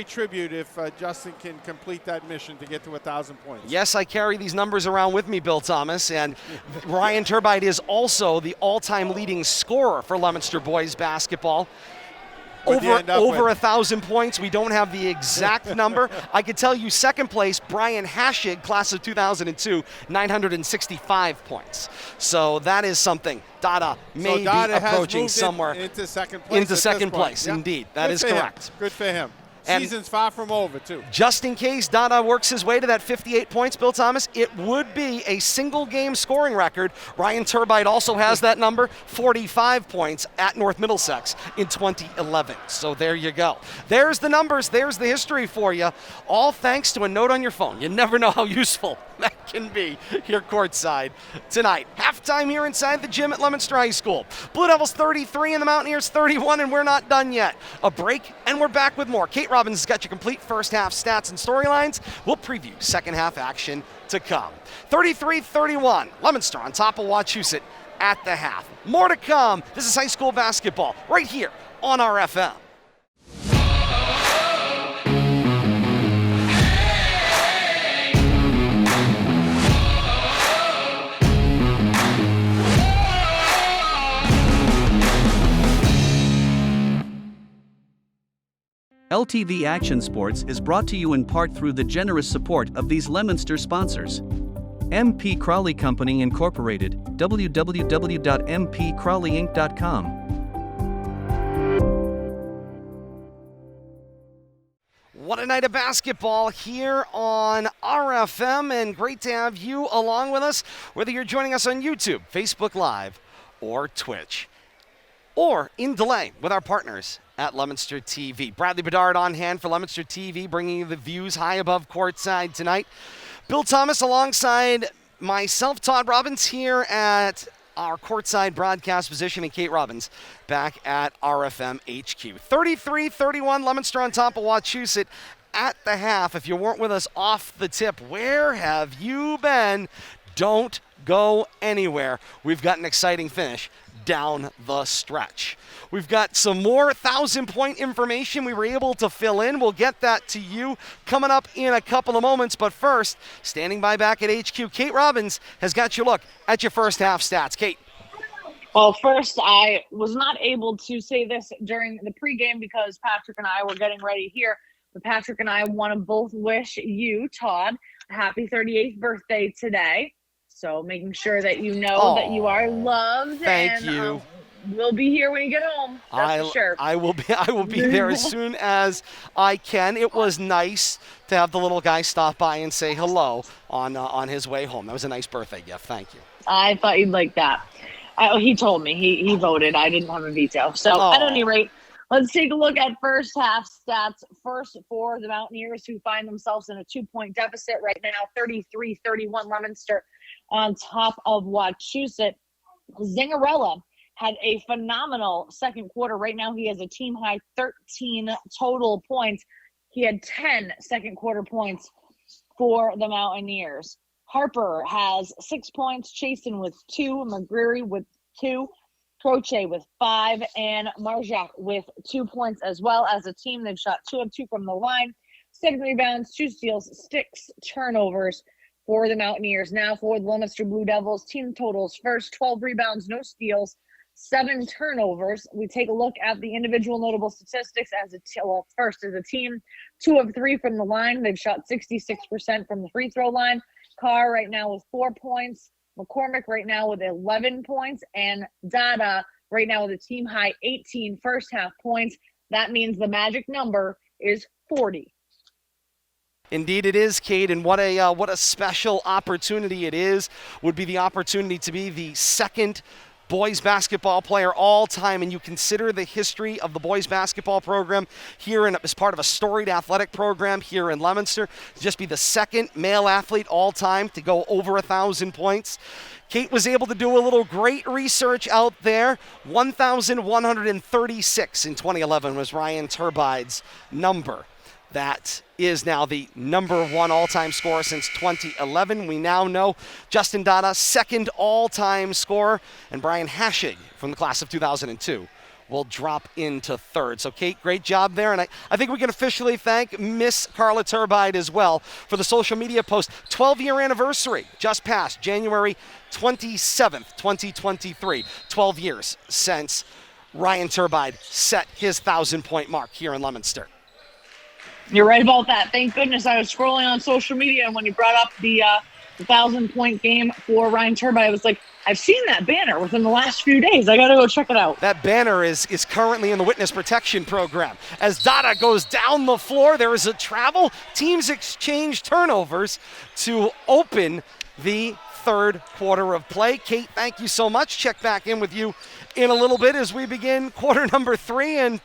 tribute if Justin can complete that mission to get to 1,000 points. Yes, I carry these numbers around with me, Bill Thomas, and Ryan Turbide is also the all-time leading scorer for Leominster boys basketball. Over 1,000 points. We don't have the exact number. I could tell you second place, Brian Hashig, class of 2002, 965 points. So that is something Dada may be approaching somewhere. Into second place. Into second place, indeed. That is correct. Good for him. And season's far from over, too. Just in case Dada works his way to that 58 points, Bill Thomas, it would be a single-game scoring record. Ryan Turbide also has that number, 45 points at North Middlesex in 2011. So there you go. There's the numbers. There's the history for you, all thanks to a note on your phone. You never know how useful that can be here courtside tonight. Halftime here inside the gym at Leominster High School. Blue Devils 33 and the Mountaineers 31, and we're not done yet. A break, and we're back with more. Kate Robbins has got your complete first half stats and storylines. We'll preview second half action to come. 33-31, Leominster on top of Wachusett at the half. More to come. This is high school basketball right here on RFM. LTV Action Sports is brought to you in part through the generous support of these Leominster sponsors. MP Crowley Company Incorporated, www.mpcrowleyinc.com. What a night of basketball here on RFM, and great to have you along with us, whether you're joining us on YouTube, Facebook Live, or Twitch, or in delay with our partners at Leominster TV. Bradley Bedard on hand for Leominster TV, bringing you the views high above courtside tonight. Bill Thomas alongside myself, Todd Robbins, here at our courtside broadcast position, and Kate Robbins back at RFM HQ. 33-31, Leominster on top of Wachusett at the half. If you weren't with us off the tip, where have you been? Don't go anywhere. We've got an exciting finish down the stretch. We've got some more 1,000-point information we were able to fill in. We'll get that to you coming up in a couple of moments. But first, standing by back at HQ, Kate Robbins has got your look at your first half stats. Kate. Well, first, I was not able to say this during the pregame because Patrick and I were getting ready here. But Patrick and I want to both wish you, Todd, a happy 38th birthday today. So making sure that you know that you are loved. Thank you. We'll be here when you get home. That's for sure. I will be there as soon as I can. It was nice to have the little guy stop by and say hello on his way home. That was a nice birthday gift. Thank you. I thought you'd like that. He told me. He voted. I didn't have a veto. So at any rate, let's take a look at first half stats. First for the Mountaineers, who find themselves in a 2-point deficit right now, 33-31 Leominster on top of Wachusett. Zingarella had a phenomenal second quarter. Right now, he has a team high 13 total points. He had 10 second quarter points for the Mountaineers. Harper has 6 points, Chasen with 2, McGreary with 2, Croce with 5, and Marjak with 2 points as well. As a team, they've shot 2 of 2 from the line, 7 rebounds, 2 steals, 6 turnovers for the Mountaineers. Now for the Leominster Blue Devils, team totals first, 12 rebounds, no steals, 7 turnovers. We take a look at the individual notable statistics first as a team, 2 of 3 from the line. They've shot 66% from the free throw line. Carr right now with 4 points. McCormick right now with 11 points. And Dada right now with a team high 18 first half points. That means the magic number is 40. Indeed it is, Kate, and what a special opportunity it is. Would be the opportunity to be the second boys basketball player all time, and you consider the history of the boys basketball program here as part of a storied athletic program here in Leominster, just be the second male athlete all time to go over 1,000 points. Kate was able to do a little great research out there. 1,136 in 2011 was Ryan Turbide's number. That is now the number 1 all-time scorer since 2011. We now know Justin Dada, second all-time scorer, and Brian Hashig from the class of 2002 will drop into third. So, Kate, great job there. And I think we can officially thank Miss Carla Turbide as well for the social media post. 12-year anniversary just passed January 27th, 2023. 12 years since Ryan Turbide set his 1,000-point mark here in Leominster. You're right about that. Thank goodness I was scrolling on social media, and when you brought up the 1,000-point game for Ryan Turbide, I was like, I've seen that banner within the last few days. I got to go check it out. That banner is currently in the witness protection program. As Dada goes down the floor, there is a travel. Teams exchange turnovers to open the third quarter of play. Kate, thank you so much. Check back in with you in a little bit as we begin quarter number 3. And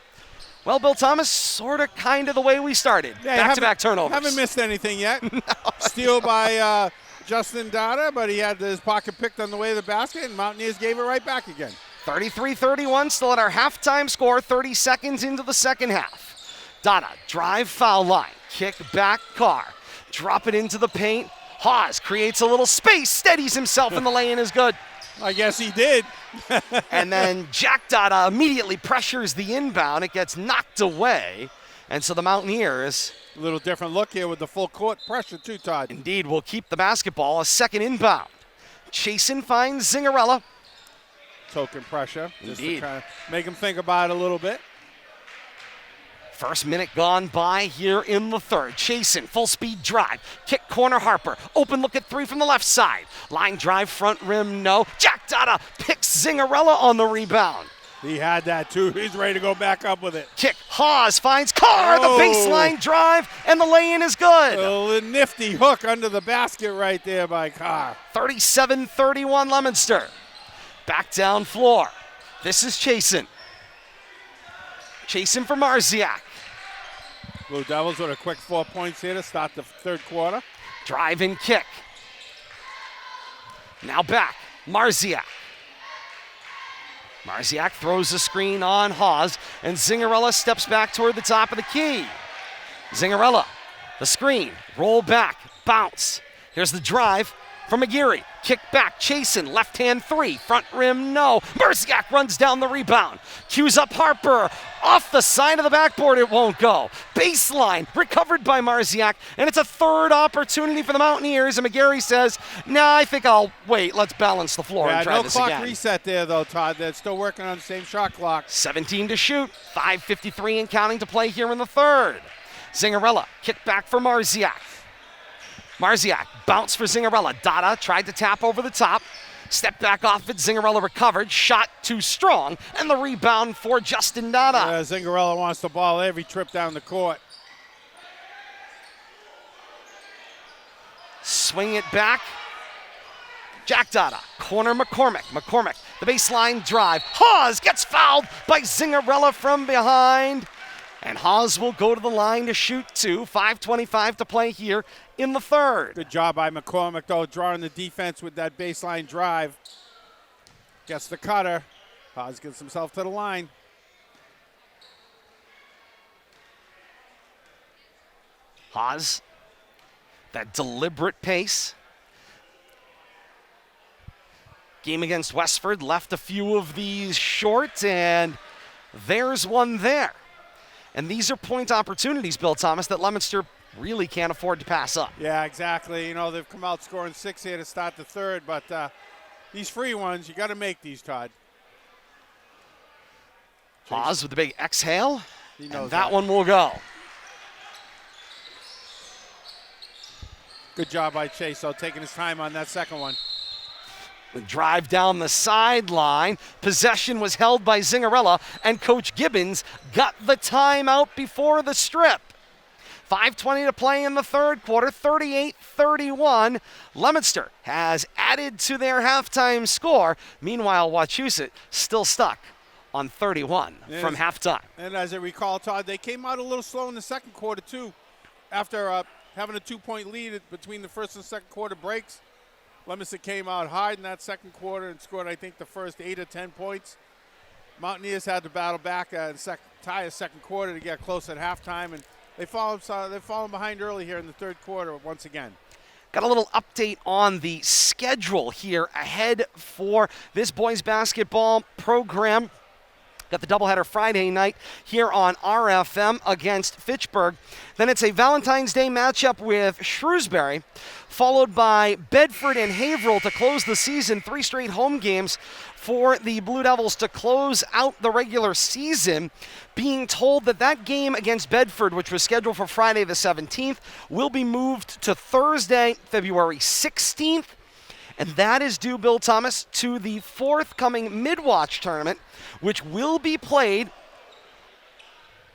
well, Bill Thomas, sort of kind of the way we started. Yeah, back-to-back turnovers. Haven't missed anything yet. No. Steal by Justin Dada, but he had his pocket picked on the way to the basket, and Mountaineers gave it right back again. 33-31, still at our halftime score, 30 seconds into the second half. Dada, drive foul line, kick back Carr, drop it into the paint. Haas creates a little space, steadies himself, and the lay-in is good. I guess he did. And then Jack Dada immediately pressures the inbound. It gets knocked away. And so the Mountaineers, a little different look here with the full court pressure too, Todd. Indeed, will keep the basketball. A second inbound. Chasen finds Zingarella. Token pressure. Indeed. Just to kind of make him think about it a little bit. First minute gone by here in the third. Chasen, full speed drive. Kick corner Harper. Open look at 3 from the left side. Line drive, front rim, no. Jack Dada picks Zingarella on the rebound. He had that too. He's ready to go back up with it. Kick. Haas finds Carr. The baseline drive, and the lay-in is good. A nifty hook under the basket right there by Carr. 37-31 Leominster. Back down floor. This is Chasen. Chasen for Marziak. Blue Devils with a quick 4 points here to start the third quarter. Drive and kick. Now back. Marziak. Marziak throws a screen on Haas, and Zingarella steps back toward the top of the key. Zingarella, the screen, roll back, bounce. Here's the drive from McGeary. Kick back, Chasen, left hand 3, front rim, no. Marziak runs down the rebound. Cues up Harper. Off the side of the backboard, it won't go. Baseline, recovered by Marziak, and it's a third opportunity for the Mountaineers, and McGarry says, nah, I think I'll wait. Let's balance the floor and try this again. No clock reset there, though, Todd. They're still working on the same shot clock. 17 to shoot, 5:53 and counting to play here in the third. Zingarella, kick back for Marziak. Marziak, bounce for Zingarella. Dada tried to tap over the top. Step back off it, Zingarella recovered. Shot too strong, and the rebound for Justin Dada. Yeah, Zingarella wants the ball every trip down the court. Swing it back. Jack Dada, corner McCormick. McCormick, the baseline drive. Haas gets fouled by Zingarella from behind. And Haas will go to the line to shoot 2. 5:25 to play here in the third. Good job by McCormick, though, drawing the defense with that baseline drive. Gets the cutter. Haas gets himself to the line. Haas, that deliberate pace. Game against Westford left a few of these short, and there's one there. And these are point opportunities, Bill Thomas, that Leominster really can't afford to pass up. Yeah, exactly. You know, they've come out scoring 6 here to start the third, but these free ones, you got to make these, Todd. Haas with the big exhale, He knows and that one will go. Good job by Chase, though, taking his time on that second one. The drive down the sideline. Possession was held by Zingarella, and Coach Gibbons got the timeout before the strip. 5:20 to play in the third quarter, 38-31. Leominster has added to their halftime score. Meanwhile, Wachusett still stuck on 31 from halftime. And as I recall, Todd, they came out a little slow in the second quarter, too. After having a 2-point lead between the first and second quarter breaks, Leominster came out hard in that second quarter and scored, I think, the first 8 or 10 points. Mountaineers had to battle back in the entire second quarter to get close at halftime, and they've fallen behind early here in the third quarter once again. Got a little update on the schedule here ahead for this boys basketball program. Got the doubleheader Friday night here on RFM against Fitchburg. Then it's a Valentine's Day matchup with Shrewsbury, followed by Bedford and Haverhill to close the season. 3 straight home games for the Blue Devils to close out the regular season. Being told that that game against Bedford, which was scheduled for Friday the 17th, will be moved to Thursday, February 16th. And that is due, Bill Thomas, to the forthcoming Midwatch tournament, which will be played,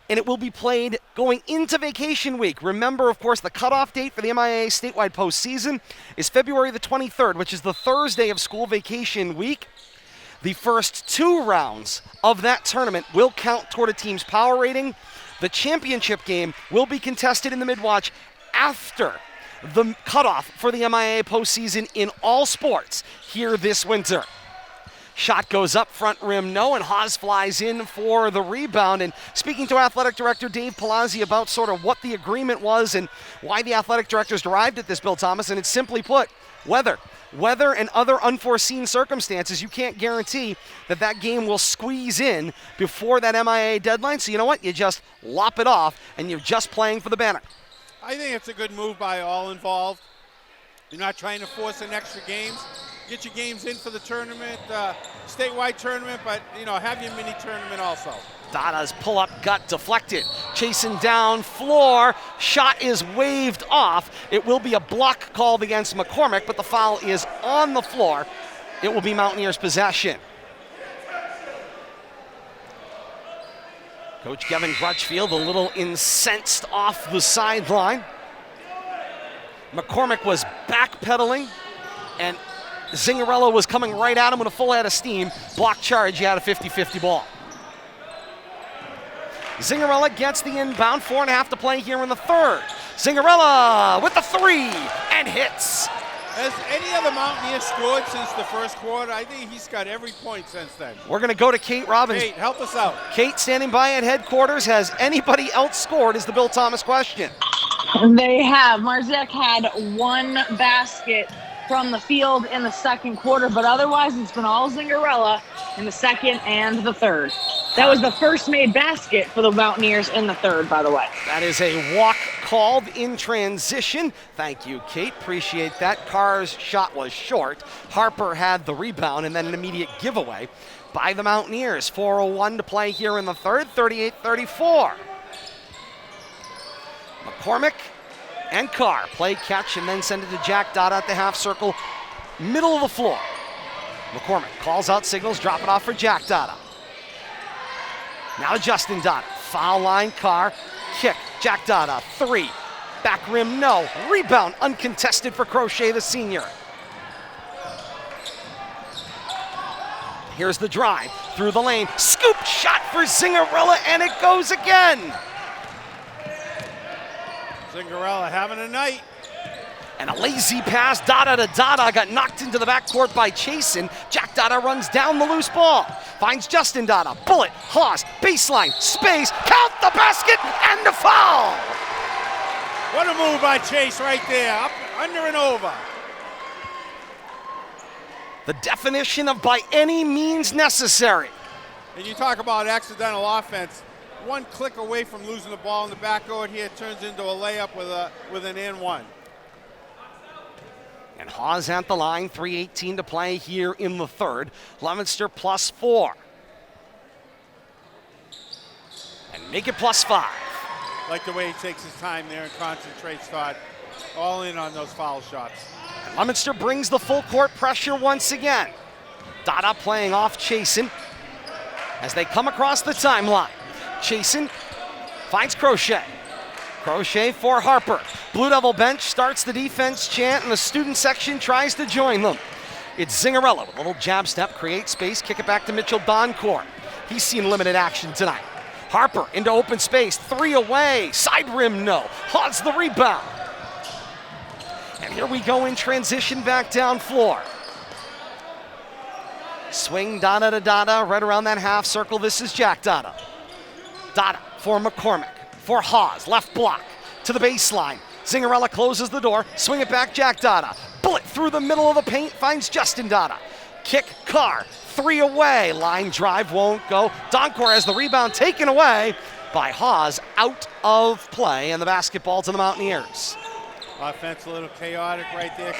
and it will be played going into vacation week. Remember, of course, the cutoff date for the MIAA statewide postseason is February the 23rd, which is the Thursday of school vacation week. The first 2 rounds of that tournament will count toward a team's power rating. The championship game will be contested in the Midwatch after the cutoff for the MIAA postseason in all sports here this winter. Shot goes up, front rim no, and Haas flies in for the rebound. And speaking to Athletic Director Dave Palazzi about sort of what the agreement was and why the athletic directors arrived at this, Bill Thomas, and it's simply put, weather and other unforeseen circumstances. You can't guarantee that that game will squeeze in before that MIAA deadline. So you know what? You just lop it off, and you're just playing for the banner. I think it's a good move by all involved. You're not trying to force in extra games. Get your games in for the tournament, statewide tournament, but, have your mini tournament also. Dada's pull-up got deflected. Chasing down floor. Shot is waved off. It will be a block called against McCormick, but the foul is on the floor. It will be Mountaineers' possession. Coach Kevin Crutchfield a little incensed off the sideline. McCormick was backpedaling, and Zingarella was coming right at him with a full head of steam. Block charge, you had a 50-50 ball. Zingarella gets the inbound, 4.5 to play here in the third. Zingarella with the 3 and hits. Has any other Mountaineer scored since the first quarter? I think he's got every point since then. We're going to go to Kate Robbins. Kate, help us out. Kate standing by at headquarters. Has anybody else scored is the Bill Thomas question. They have. Marzek had 1 basket from the field in the second quarter, but otherwise it's been all Zingarella in the second and the third. That was the first made basket for the Mountaineers in the third, by the way. That is a walk called in transition. Thank you, Kate. Appreciate that. Carr's shot was short. Harper had the rebound and then an immediate giveaway by the Mountaineers. 4:01 to play here in the third, 38-34. McCormick and Carr play catch and then send it to Jack Dada at the half circle, middle of the floor. McCormick calls out signals, drop it off for Jack Dada. Now to Justin Dada. Foul line, Carr. Kick, Jack Dada, 3. Back rim, no. Rebound, uncontested for Crochet, the senior. Here's the drive through the lane. Scoop shot for Zingarella, and it goes again. Zingarella having a night. And a lazy pass, Dada to Dada, got knocked into the backcourt by Chasen. Jack Dada runs down the loose ball, finds Justin Dada, bullet, Haas, baseline, space, count the basket, and the foul! What a move by Chase right there, up, under and over. The definition of by any means necessary. And you talk about accidental offense. One click away from losing the ball in the backcourt here turns into a layup with an and one. And Haas at the line, 3:18 to play here in the third. Leominster +4. And make it +5. Like the way he takes his time there and concentrates, Todd. All in on those foul shots. And Leominster brings the full court pressure once again. Dada playing off Chasen as they come across the timeline. Chasen finds Crochet. Crochet for Harper. Blue Devil bench starts the defense chant, and the student section tries to join them. It's Zingarella with a little jab step, create space, kick it back to Mitchell Doncourt. He's seen limited action tonight. Harper into open space, 3 away, side rim no. Hogs the rebound. And here we go in transition back down floor. Swing Dada to Dada, right around that half circle. This is Jack Dada. Dada for McCormick, for Haas, left block to the baseline. Zingarella closes the door, swing it back, Jack Dada. Bullet through the middle of the paint, finds Justin Dada. Kick, Carr, 3 away, line drive won't go. Doncourt has the rebound taken away by Haas, out of play, and the basketball to the Mountaineers. Offense a little chaotic right there.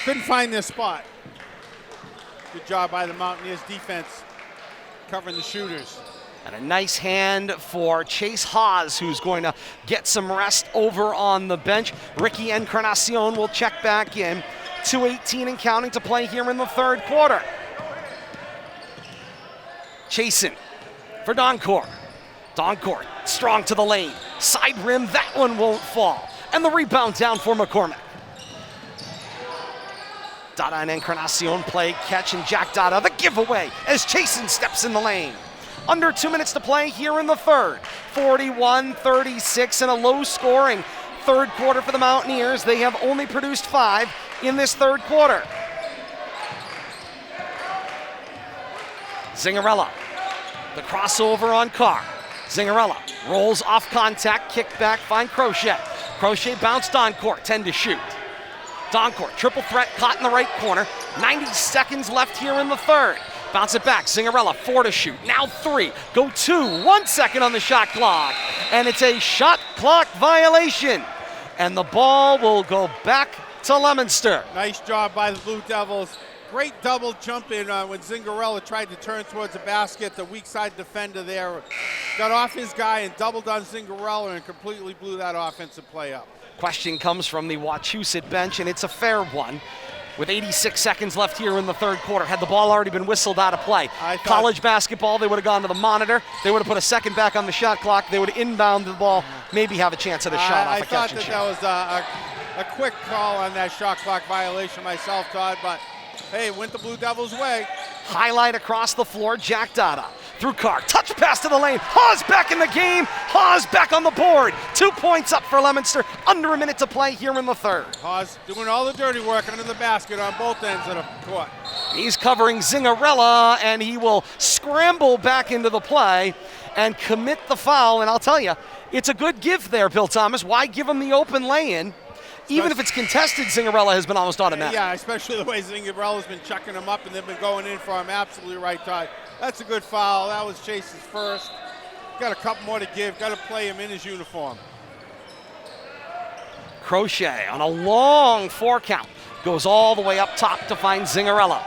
Couldn't find their spot. Good job by the Mountaineers defense covering the shooters. And a nice hand for Chase Haas, who's going to get some rest over on the bench. Ricky Encarnacion will check back in. 2:18 and counting to play here in the third quarter. Chasen for Doncourt. Doncourt strong to the lane. Side rim, that one won't fall. And the rebound down for McCormick. Dada and Encarnacion play catch, and Jack Dada the giveaway as Chasen steps in the lane. Under 2 minutes to play here in the third. 41-36 and a low-scoring third quarter for the Mountaineers. They have only produced 5 in this third quarter. Zingarella, the crossover on Carr. Zingarella rolls off contact, kick back, find Crochet. Crochet bounced Doncourt, 10 to shoot. Doncourt, triple threat, caught in the right corner. 90 seconds left here in the third. Bounce it back, Zingarella, 4 to shoot, now 3, go 2, 1 second on the shot clock, and it's a shot clock violation, and the ball will go back to Leominster. Nice job by the Blue Devils. Great double jump in when Zingarella tried to turn towards the basket. The weak side defender there got off his guy and doubled on Zingarella and completely blew that offensive play up. Question comes from the Wachusett bench, and it's a fair one. With 86 seconds left here in the third quarter, had the ball already been whistled out of play. College basketball, they would have gone to the monitor. They would have put a second back on the shot clock. They would have inbounded the ball, maybe have a chance at a shot off a catch and shoot. I thought that was a quick call on that shot clock violation myself, Todd, but hey, it went the Blue Devils' way. Highlight across the floor, Jack Dada. Through Carr, touch pass to the lane. Haas back in the game. Haas back on the board. 2 points up for Leominster. Under a minute to play here in the third. Haas doing all the dirty work under the basket on both ends of the court. He's covering Zingarella, and he will scramble back into the play and commit the foul. And I'll tell you, it's a good give there, Bill Thomas. Why give him the open lay-in? Even if it's contested, Zingarella has been almost automatic. Yeah, especially the way Zingarella's been chucking him up and they've been going in for him. Absolutely right, Todd. That's a good foul. That was Chase's first. Got a couple more to give. Got to play him in his uniform. Crochet on a long 4 count. Goes all the way up top to find Zingarella.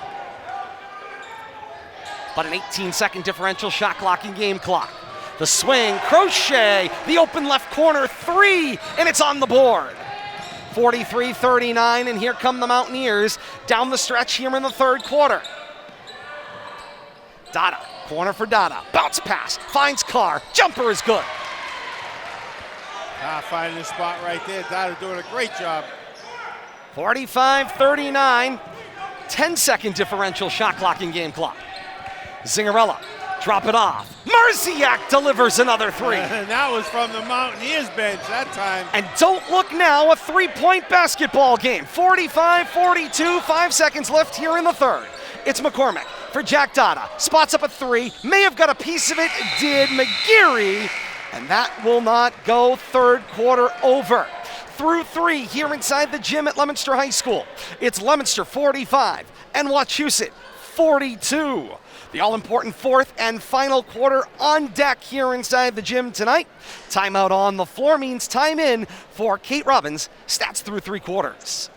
But an 18-second differential shot clock and game clock. The swing, Crochet, the open left corner, 3, and it's on the board. 43-39, and here come the Mountaineers down the stretch here in the third quarter. Dada, corner for Dada, bounce pass, finds Carr, jumper is good. Finding the spot right there. Dada doing a great job. 45-39, 10-second differential shot clock and game clock. Zingarella, drop it off, Marziak delivers another three. And that was from the Mountaineers bench that time. And don't look now, a three-point basketball game. 45-42, 5 seconds left here in the third. It's McCormick for Jack Dada. Spots up a three, may have got a piece of it, did McGeary, and that will not go. Third quarter over. Through three here inside the gym at Leominster High School. It's Leominster 45 and Wachusett 42. The all-important fourth and final quarter on deck here inside the gym tonight. Timeout on the floor means time in for Kate Robbins. Stats through three quarters.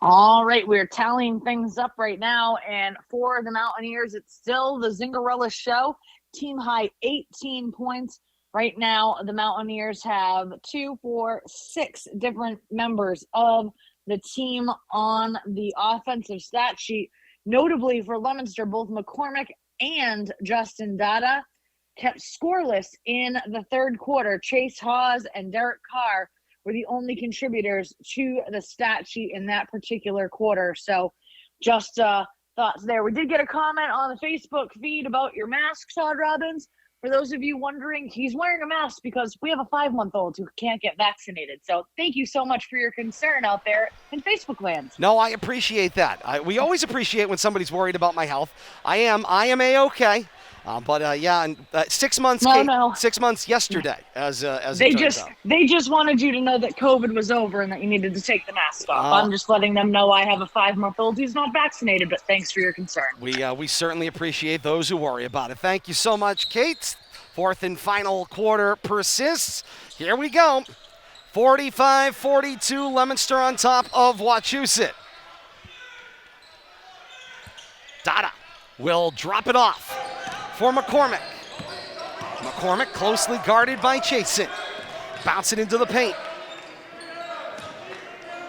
All right, we're tallying things up right now, and for the Mountaineers, it's still the Zingarella show. Team high 18 points. Right now, the Mountaineers have 6 different members of the team on the offensive stat sheet. Notably for Leominster, both McCormick and Justin Dada kept scoreless in the third quarter. Chase Hawes and Derek Carr were the only contributors to the stat sheet in that particular quarter. So just thoughts there. We did get a comment on the Facebook feed about your mask, Todd Robbins. For those of you wondering, he's wearing a mask because we have a 5-month-old who can't get vaccinated. So thank you so much for your concern out there in Facebook land. No, I appreciate that. We always appreciate when somebody's worried about my health. I am A-okay. But 6 months. No. 6 months yesterday, as they it turns out. They just wanted you to know that COVID was over and that you needed to take the mask off. I'm just letting them know I have a 5-month-old who's not vaccinated. But thanks for your concern. We certainly appreciate those who worry about it. Thank you so much, Kate. Fourth and final quarter persists. Here we go. 45-42, Leominster on top of Wachusett. Dada will drop it off for McCormick. McCormick closely guarded by Chasen. Bounce it into the paint.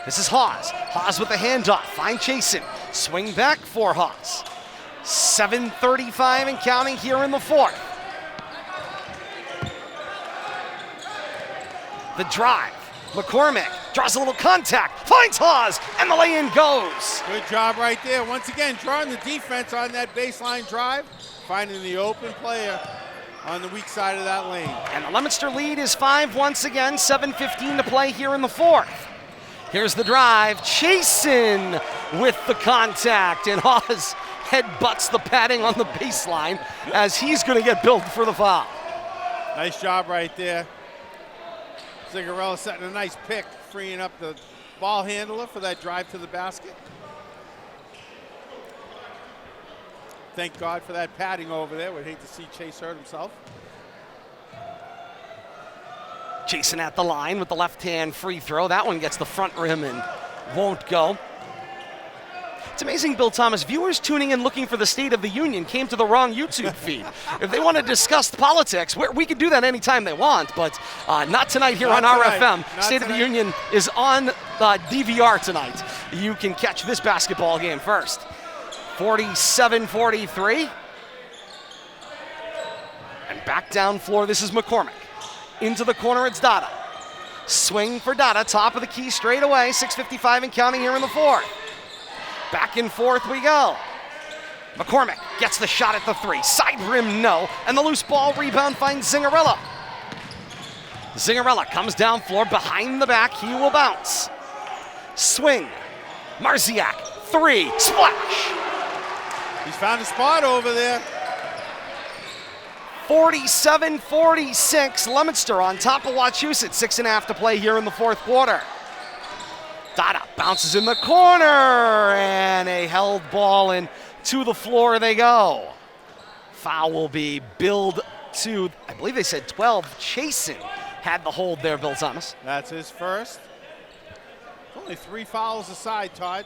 This is Hawes. Hawes with the handoff. Find Chasen. Swing back for Hawes. 7:35 and counting here in the fourth. The drive. McCormick draws a little contact. Finds Hawes. And the lay-in goes. Good job right there. Once again, drawing the defense on that baseline drive. Finding the open player on the weak side of that lane. And the Leominster lead is 5 once again. 7:15 to play here in the fourth. Here's the drive. Chasen with the contact. And Hawes headbutts the padding on the baseline as he's going to get billed for the foul. Nice job right there. Zingarella setting a nice pick, freeing up the ball handler for that drive to the basket. Thank God for that padding over there. We'd hate to see Chase hurt himself. Chasen at the line with the left-hand free throw. That one gets the front rim and won't go. It's amazing, Bill Thomas. Viewers tuning in looking for the State of the Union came to the wrong YouTube feed. If they want to discuss politics, we can do that anytime they want, but not tonight here on RFM. State of the Union is on DVR tonight. You can catch this basketball game first. 47-43. And back down floor, this is McCormick. Into the corner, it's Dada. Swing for Dada, top of the key straight away. 6:55 and counting here in the fourth. Back and forth we go. McCormick gets the shot at the three. Side rim, no. And the loose ball rebound finds Zingarella. Zingarella comes down floor behind the back. He will bounce. Swing. Marziak, three, splash. He's found a spot over there. 47-46, Leominster on top of Wachusett. 6.5 to play here in the fourth quarter. Dada bounces in the corner, and a held ball, and to the floor they go. Foul will be billed to, I believe they said 12. Chasen had the hold there, Bill Thomas. That's his first. Only 3 fouls aside, Todd.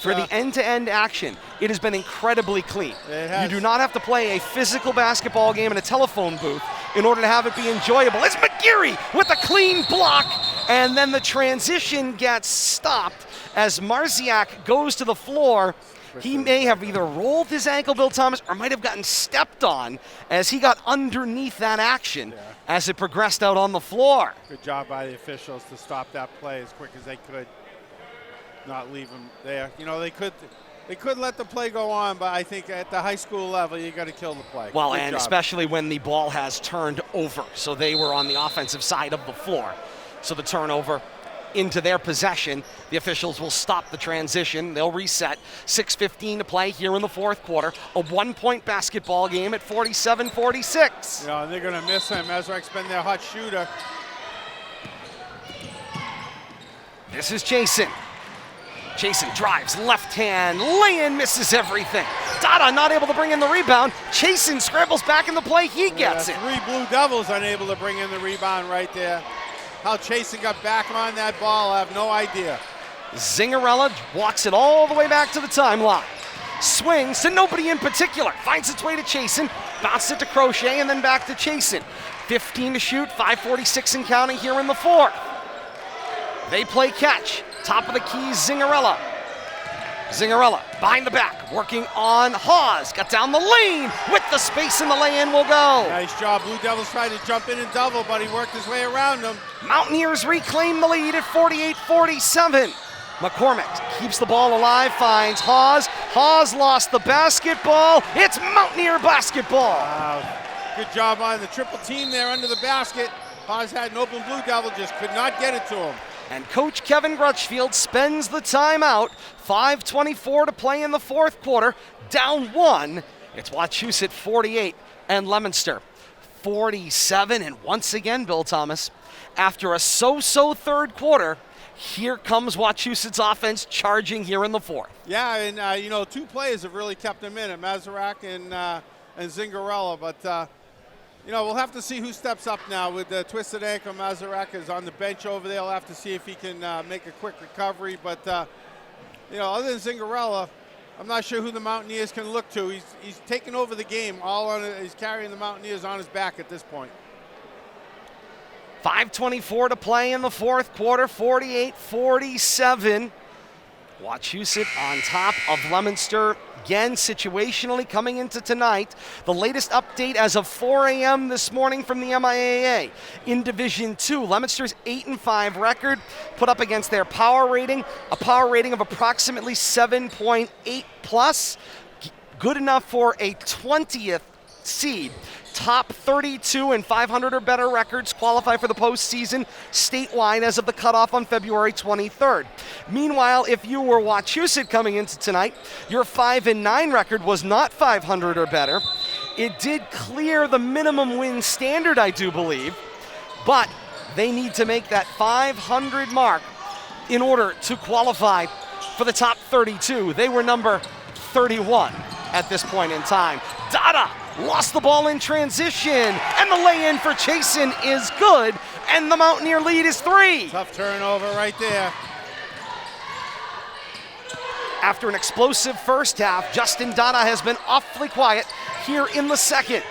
For the end-to-end action, it has been incredibly clean. You do not have to play a physical basketball game in a telephone booth in order to have it be enjoyable. It's McGeary with a clean block, and then the transition gets stopped as Marziak goes to the floor. He may have either rolled his ankle, Bill Thomas, or might have gotten stepped on as he got underneath that action as it progressed out on the floor. Good job by the officials to stop that play as quick as they could. Not leave him there. You know, they could They couldn't let the play go on, but I think at the high school level, you got to kill the play. Well, Good and job. especially when the ball has turned over. So they were on the offensive side of the floor. So the turnover into their possession. The officials will stop the transition. They'll reset. 6:15 to play here in the fourth quarter. A 1-point basketball game at 47-46. And they're going to miss him. Meserek's been their hot shooter. This is Jason. Jason drives, left hand, lay-in, misses everything. Dada not able to bring in the rebound. Chasen scrambles back in the play, he gets it. 3 Blue Devils unable to bring in the rebound right there. How Chasen got back on that ball, I have no idea. Zingarella walks it all the way back to the timeline. Swings to nobody in particular. Finds its way to Chasen, bounces it to Crochet, and then back to Chasen. 15 to shoot, 5:46 and counting here in the fourth. They play catch. Top of the key, Zingarella. Zingarella behind the back, working on Hawes. Got down the lane with the space, and the lay-in will go. Nice job. Blue Devils tried to jump in and double, but he worked his way around them. Mountaineers reclaim the lead at 48-47. McCormick keeps the ball alive, finds Hawes. Hawes lost the basketball. It's Mountaineer basketball. Wow. Good job on the triple team there under the basket. Hawes had an open Blue Devil, just could not get it to him. And Coach Kevin Grutchfield spends the timeout. 5:24 to play in the fourth quarter. Down 1. It's Wachusett 48 and Leominster 47. And once again, Bill Thomas, after a so-so third quarter, here comes Wachusett's offense charging here in the fourth. Yeah, and 2 players have really kept him in it, Meserek and Zingarella, but we'll have to see who steps up now with the twisted ankle. Meserek is on the bench over there. We'll have to see if he can make a quick recovery, but other than Zingarella, I'm not sure who the Mountaineers can look to. He's taken over the game. He's carrying the Mountaineers on his back at this point. 5:24 to play in the fourth quarter, 48-47. Wachusett on top of Leominster again situationally coming into tonight. The latest update as of 4 a.m. this morning from the MIAA. In Division 2, Leominster's 8-5 record put up against their power rating, a power rating of approximately 7.8 plus, good enough for a 20th seed. Top 32 and 500 or better records qualify for the postseason statewide as of the cutoff on February 23rd. Meanwhile, if you were Wachusett coming into tonight, your 5-9 record was not 500 or better. It did clear the minimum win standard, I do believe, but they need to make that 500 mark in order to qualify for the top 32. They were number 31 at this point in time. Dada lost the ball in transition, and the lay-in for Chasen is good, and the Mountaineer lead is 3. Tough turnover right there. After an explosive first half, Justin Dada has been awfully quiet here in the second.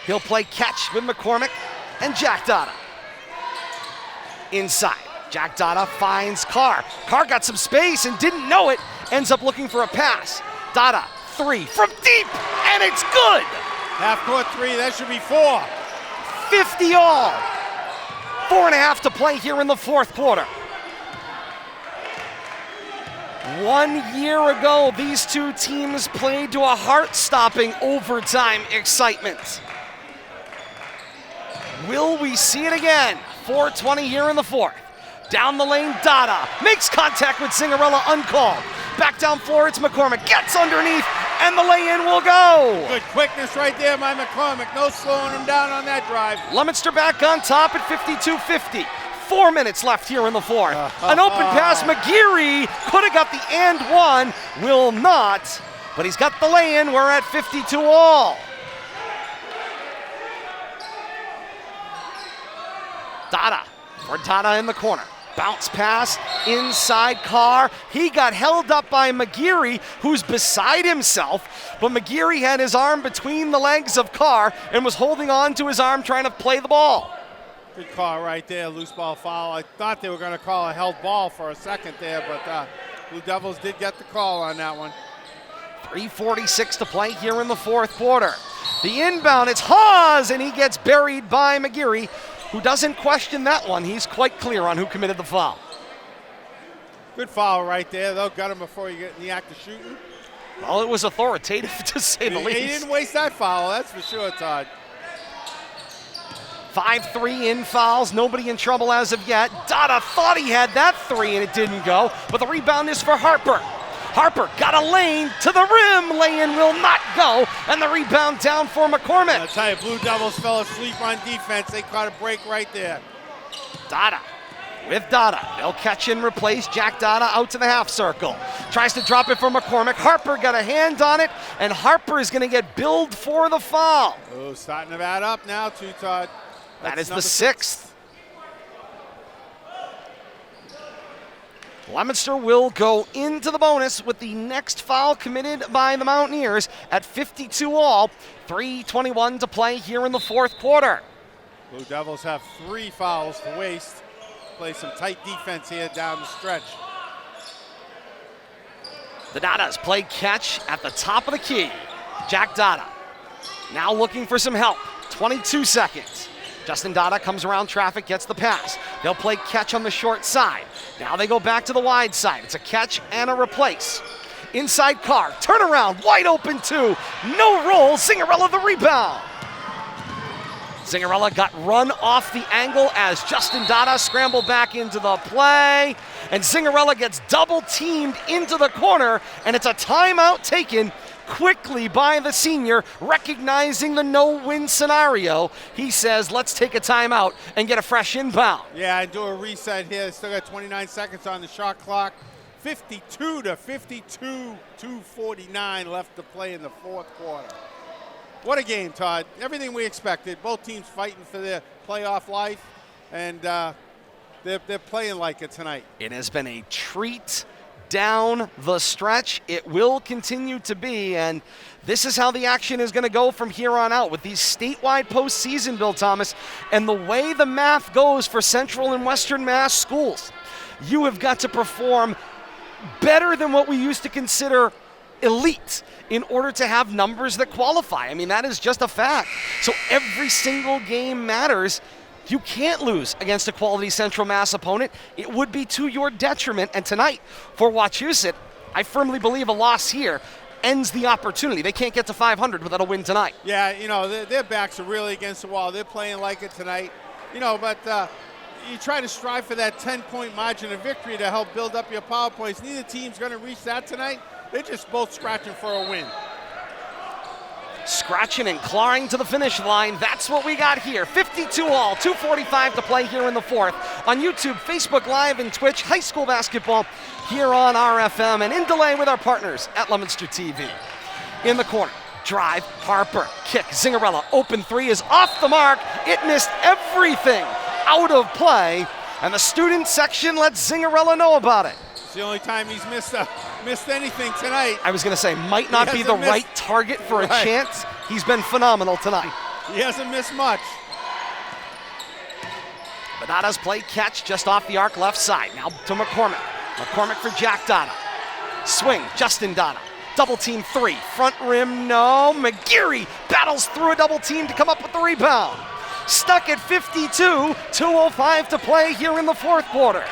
He'll play catch with McCormick and Jack Dada. Inside, Jack Dada finds Carr. Carr got some space and didn't know it, ends up looking for a pass. Dada, 3 from deep, and it's good. Half-court 3, that should be 4. 50 all. 4.5 to play here in the fourth quarter. 1 year ago, these two teams played to a heart-stopping overtime excitement. Will we see it again? 4:20 here in the fourth. Down the lane, Dada makes contact with Zingarella, uncalled. Back down floor, it's McCormick. Gets underneath, and the lay-in will go. Good quickness right there by McCormick. No slowing him down on that drive. Leominster back on top at 52-50. 4 minutes left here in the fourth. An open pass, McGeary could have got the and one, will not, but he's got the lay-in. We're at 52 all. Dada for Dada in the corner. Bounce pass inside Carr. He got held up by McGeary, who's beside himself, but McGeary had his arm between the legs of Carr and was holding on to his arm trying to play the ball. Good call right there, loose ball foul. I thought they were going to call a held ball for a second there, but Blue Devils did get the call on that one. 3:46 to play here in the fourth quarter. The inbound, it's Hawes, and he gets buried by McGeary, who doesn't question that one. He's quite clear on who committed the foul. Good foul right there. They'll gut him before you get in the act of shooting. Well, it was authoritative, to say the least. He didn't waste that foul, that's for sure, Todd. 5-3 in fouls, nobody in trouble as of yet. Dada thought he had that three and it didn't go, but the rebound is for Harper. Harper got a lane to the rim, lay-in will not go, and the rebound down for McCormick. I'll tell you, Blue Devils fell asleep on defense. They caught a break right there. Dada with Dada. They'll catch and replace Jack Dada out to the half circle. Tries to drop it for McCormick. Harper got a hand on it, and Harper is going to get billed for the foul. Oh, starting to add up now too, Todd. That is the sixth. Leominster will go into the bonus with the next foul committed by the Mountaineers at 52 all. 3:21 to play here in the fourth quarter. Blue Devils have 3 fouls to waste. Play some tight defense here down the stretch. The Dadas play catch at the top of the key. Jack Dada now looking for some help. 22 seconds. Justin Dada comes around traffic, gets the pass. They'll play catch on the short side. Now they go back to the wide side. It's a catch and a replace. Inside Carr, turnaround, wide open two. No roll, Zingarella the rebound. Zingarella got run off the angle as Justin Dada scrambled back into the play. And Zingarella gets double teamed into the corner, and it's a timeout taken quickly by the senior, recognizing the no-win scenario. He says, let's take a timeout and get a fresh inbound. Yeah, and do a reset here. They still got 29 seconds on the shot clock. 52 to 52, 2:49 left to play in the fourth quarter. What a game, Todd. Everything we expected. Both teams fighting for their playoff life, and they're playing like it tonight. It has been a treat down the stretch. It will continue to be, and this is how the action is going to go from here on out with these statewide postseason, Bill Thomas, and the way the math goes for Central and Western Mass schools. You have got to perform better than what we used to consider elite in order to have numbers that qualify. I mean, that is just a fact. So every single game matters. You can't lose against a quality Central Mass opponent. It would be to your detriment. And tonight, for Wachusett, I firmly believe a loss here ends the opportunity. They can't get to 500 without a win tonight. Yeah, you know, their backs are really against the wall. They're playing like it tonight. You know, but you try to strive for that 10-point margin of victory to help build up your power plays. Neither team's going to reach that tonight. They're just both scratching for a win. Scratching and clawing to the finish line. That's what we got here. 52 all, 2:45 to play here in the fourth. On YouTube, Facebook Live, and Twitch, high school basketball here on RFM, and in delay with our partners at Leominster TV. In the corner, drive, Harper, kick, Zingarella, open three is off the mark. It missed everything out of play, and the student section lets Zingarella know about it. It's the only time he's missed anything tonight. I was going to say, might not be the right target for a chance. He's been phenomenal tonight. He hasn't missed much. Dada's play catch just off the arc left side. Now to McCormick. McCormick for Jack Dada. Swing, Justin Dada. Double team three. Front rim, no. McGeary battles through a double team to come up with the rebound. Stuck at 52. 2:05 to play here in the fourth quarter.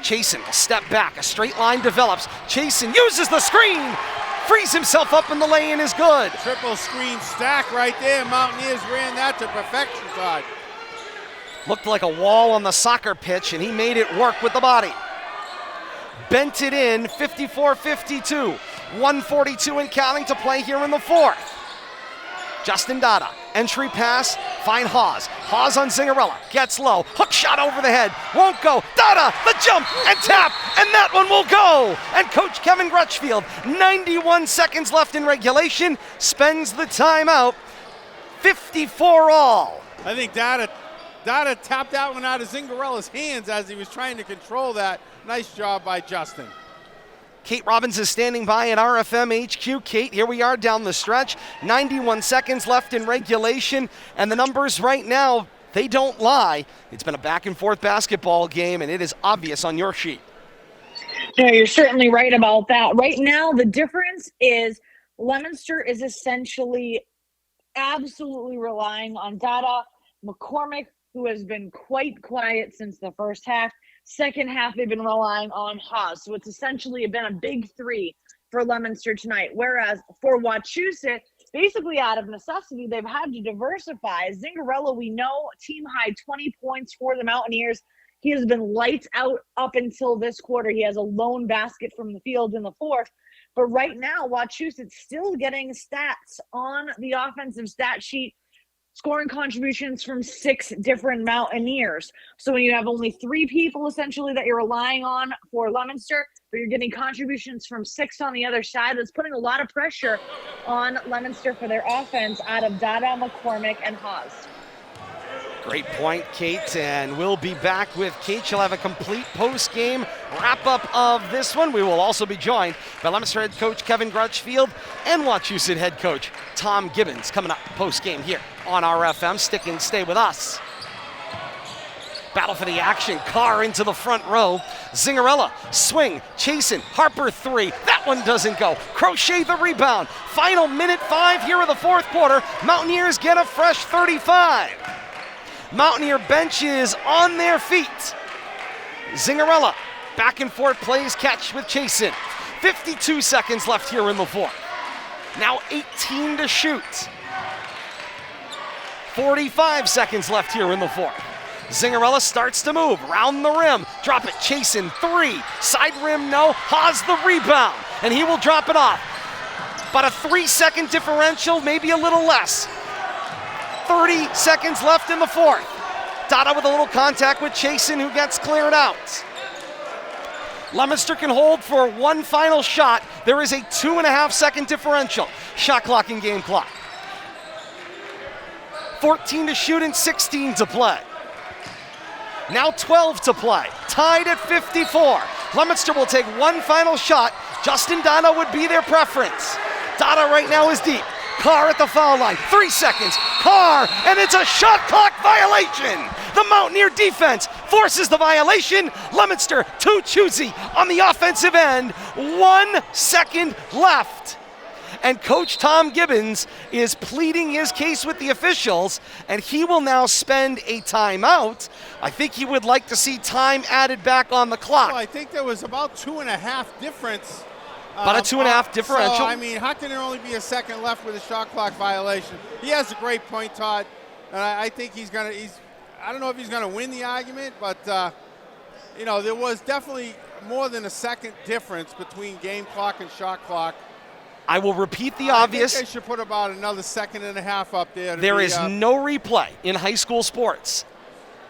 Chasen will step back. A straight line develops. Chasen uses the screen. Frees himself up, and the lay-in is good. Triple screen stack right there. Mountaineers ran that to perfection, Todd. Looked like a wall on the soccer pitch, and he made it work with the body. Bent it in, 54-52. 1:42 and counting to play here in the fourth. Justin Dada, entry pass, find Hawes. Hawes on Zingarella, gets low, hook shot over the head, won't go. Dada, the jump and tap, and that one will go. And Coach Kevin Grutchfield, 91 seconds left in regulation, spends the timeout. 54 all. I think Dada tapped that one out of Zingarella's hands as he was trying to control that. Nice job by Justin. Kate Robbins is standing by at RFM HQ. Kate, here we are down the stretch. 91 seconds left in regulation, and the numbers right now, they don't lie. It's been a back-and-forth basketball game, and it is obvious on your sheet. No, you're certainly right about that. Right now, the difference is Leominster is essentially absolutely relying on Dada. McCormick who has been quite quiet since the first half. Second half, they've been relying on Haas. So it's essentially been a big three for Leominster tonight. Whereas for Wachusett, basically out of necessity, they've had to diversify. Zingarella, we know, team high 20 points for the Mountaineers. He has been lights out up until this quarter. He has a lone basket from the field in the fourth. But right now, Wachusett's still getting stats on the offensive stat sheet, scoring contributions from 6 different Mountaineers. So when you have only 3 people essentially that you're relying on for Leominster, but you're getting contributions from 6 on the other side, that's putting a lot of pressure on Leominster for their offense out of Dada, McCormick, and Haas. Great point, Kate, and we'll be back with Kate. She'll have a complete post-game wrap-up of this one. We will also be joined by Leominster head coach Kevin Grutchfield and Wachusett head coach Tom Gibbons coming up post-game here on RFM. Stick and stay with us. Battle for the action. Carr into the front row. Zingarella, swing, chasing. Harper 3. That one doesn't go. Crochet the rebound. Final minute 5 here of the fourth quarter. Mountaineers get a fresh 35. Mountaineer bench is on their feet. Zingarella, back and forth plays catch with Chasen. 52 seconds left here in the fourth. Now 18 to shoot. 45 seconds left here in the fourth. Zingarella starts to move, round the rim, drop it, Chasen 3, side rim no, Haas the rebound, and he will drop it off. About a 3-second differential, maybe a little less. 30 seconds left in the fourth. Dada with a little contact with Chasen, who gets cleared out. Leominster can hold for one final shot. There is a 2.5-second differential. Shot clock and game clock. 14 to shoot and 16 to play. Now 12 to play. Tied at 54. Leominster will take one final shot. Justin Dada would be their preference. Dada right now is deep. Carr at the foul line, 3 seconds. Carr, and it's a shot clock violation. The Mountaineer defense forces the violation. Leominster too choosy on the offensive end. 1 second left. And Coach Tom Gibbons is pleading his case with the officials, and he will now spend a timeout. I think he would like to see time added back on the clock. Well, I think there was about 2.5 difference. About a 2.5 differential. So, I mean, how can there only be a second left with a shot clock violation? He has a great point, Todd. And I think I don't know if he's going to win the argument, but, there was definitely more than a second difference between game clock and shot clock. I will repeat the obvious. I think they should put about another 1.5 seconds up there. There is no replay in high school sports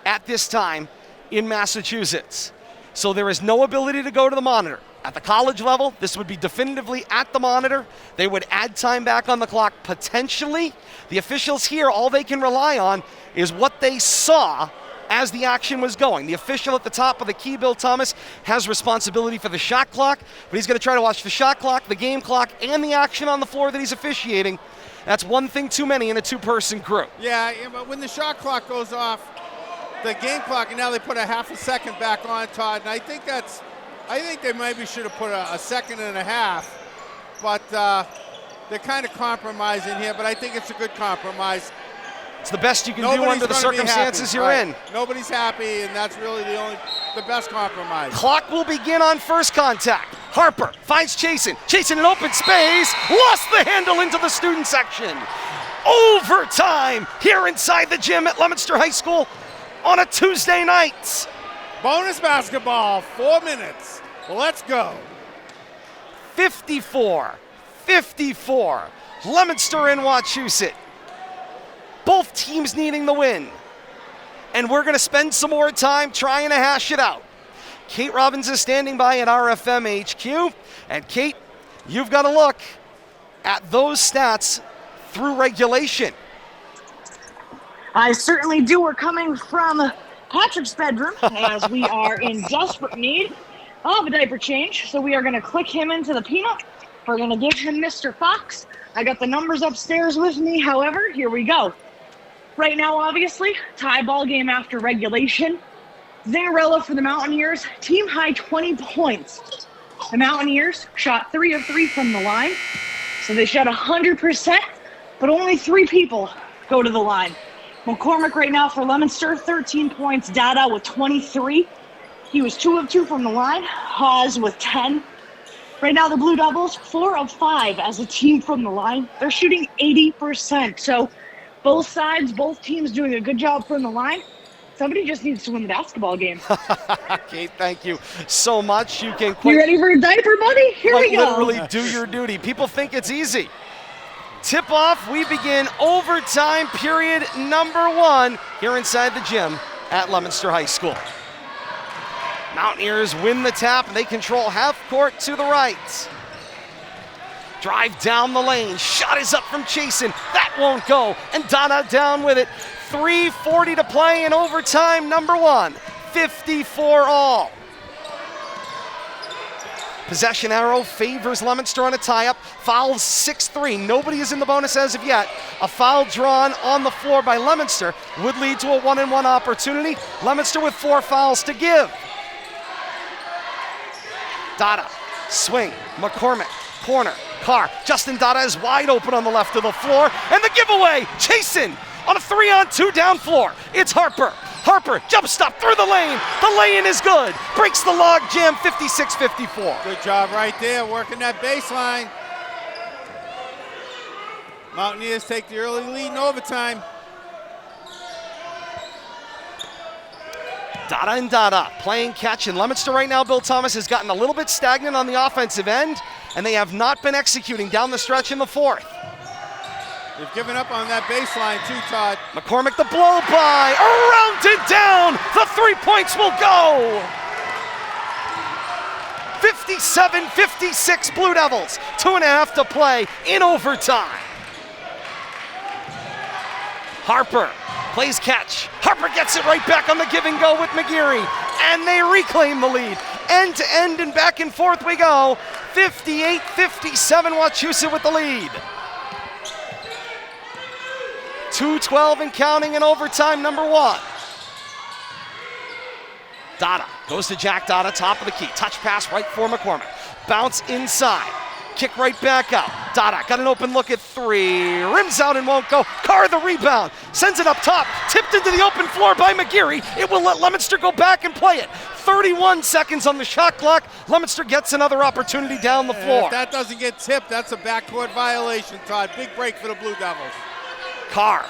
at this time in Massachusetts. So there is no ability to go to the monitor. At the college level, this would be definitively at the monitor. They would add time back on the clock potentially. The officials here, all they can rely on is what they saw as the action was going. The official at the top of the key, Bill Thomas, has responsibility for the shot clock, but he's going to try to watch the shot clock, the game clock, and the action on the floor that he's officiating. That's one thing too many in a two-person crew. Yeah, but when the shot clock goes off, the game clock, and now they put a 0.5 second back on, Todd, and I think they maybe should have put a 1.5 seconds, but they're kind of compromising here, but I think it's a good compromise. It's the best you can do under the circumstances you're in. Nobody's happy, and that's really the best compromise. Clock will begin on first contact. Harper finds Chasen. Chasen in open space. Lost the handle into the student section. Overtime here inside the gym at Leominster High School on a Tuesday night. Bonus basketball, 4 minutes. Let's go. 54. Leominster and Wachusett. Both teams needing the win. And we're going to spend some more time trying to hash it out. Kate Robbins is standing by at RFM HQ. And Kate, you've got to look at those stats through regulation. I certainly do. We're coming from Patrick's bedroom as we are in desperate need of a diaper change. So we are going to click him into the peanut. We're going to give him Mr. Fox. I got the numbers upstairs with me. However, here we go. Right now, obviously, tie ball game after regulation. Zingarella for the Mountaineers, team high 20 points. The Mountaineers shot 3 of 3 from the line. So they shot 100%, but only 3 people go to the line. McCormick right now for Leominster, 13 points. Dada with 23. He was 2 of 2 from the line. Haas with 10. Right now, the Blue Devils, 4 of 5 as a team from the line. They're shooting 80%. So both sides, both teams doing a good job from the line. Somebody just needs to win the basketball game. Kate, thank you so much. You can You ready for a diaper, buddy? Here we go. literally do your duty. People think it's easy. Tip off, we begin overtime period number 1 here inside the gym at Leominster High School. Mountaineers win the tap. They control half court to the right. Drive down the lane. Shot is up from Chasen. That won't go. And Donna down with it. 3:40 to play in overtime number 1. 54 all. Possession arrow favors Leominster on a tie-up. Fouls 6-3. Nobody is in the bonus as of yet. A foul drawn on the floor by Leominster would lead to a 1-and-1 opportunity. Leominster with 4 fouls to give. Dada, swing, McCormick, corner, Carr. Justin Dada is wide open on the left of the floor. And the giveaway, Chasen on a 3-on-2 down floor. It's Harper. Harper, jump stop through the lane. The lay-in is good. Breaks the log jam, 56-54. Good job right there, working that baseline. Mountaineers take the early lead in overtime. Dada and Dada playing catch, and Leominster right now, Bill Thomas, has gotten a little bit stagnant on the offensive end, and they have not been executing down the stretch in the 4th. They've given up on that baseline too, Todd. McCormick the blow by, around and down, the 3 points will go. 57-56 Blue Devils, 2.5 to play in overtime. Harper plays catch. Harper gets it right back on the give and go with McGeary, and they reclaim the lead. End to end and back and forth we go. 58-57 Wachusett with the lead. 2:12 and counting in overtime number 1. Dada goes to Jack Dada, top of the key. Touch pass right for McCormick. Bounce inside. Kick right back out. Dada got an open look at 3. Rims out and won't go. Carr the rebound. Sends it up top. Tipped into the open floor by McGeary. It will let Leominster go back and play it. 31 seconds on the shot clock. Leominster gets another opportunity down the floor. If that doesn't get tipped, that's a backcourt violation, Todd. Big break for the Blue Devils. Carr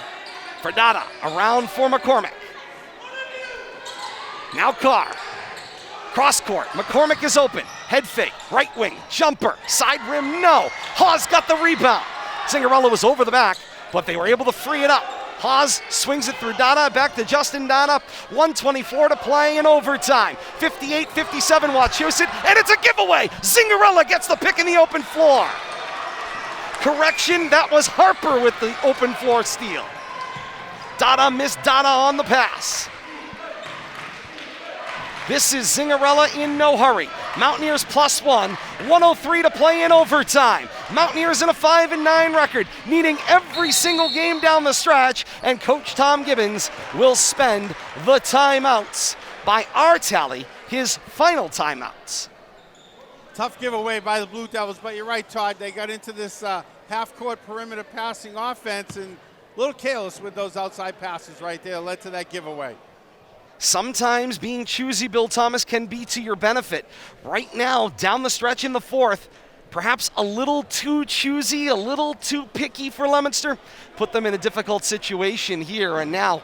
for Dada. Around for McCormick. Now Carr. Cross court. McCormick is open. Head fake. Right wing. Jumper. Side rim. No. Haas got the rebound. Zingarella was over the back, but they were able to free it up. Haas swings it through Dada. Back to Justin Dada. 1:24 to play in overtime. 58-57 Wachusett. And it's a giveaway. Zingarella gets the pick in the open floor. Correction, that was Harper with the open floor steal. Dada missed Dada on the pass. This is Zingarella in no hurry. Mountaineers +1, 1:03 to play in overtime. Mountaineers in a 5-9 record, needing every single game down the stretch, and Coach Tom Gibbons will spend the timeouts. By our tally, his final timeouts. Tough giveaway by the Blue Devils, but you're right, Todd. They got into this half-court perimeter passing offense and a little careless with those outside passes right there, led to that giveaway. Sometimes being choosy, Bill Thomas, can be to your benefit. Right now, down the stretch in the 4th, perhaps a little too choosy, a little too picky for Leominster. Put them in a difficult situation here, and now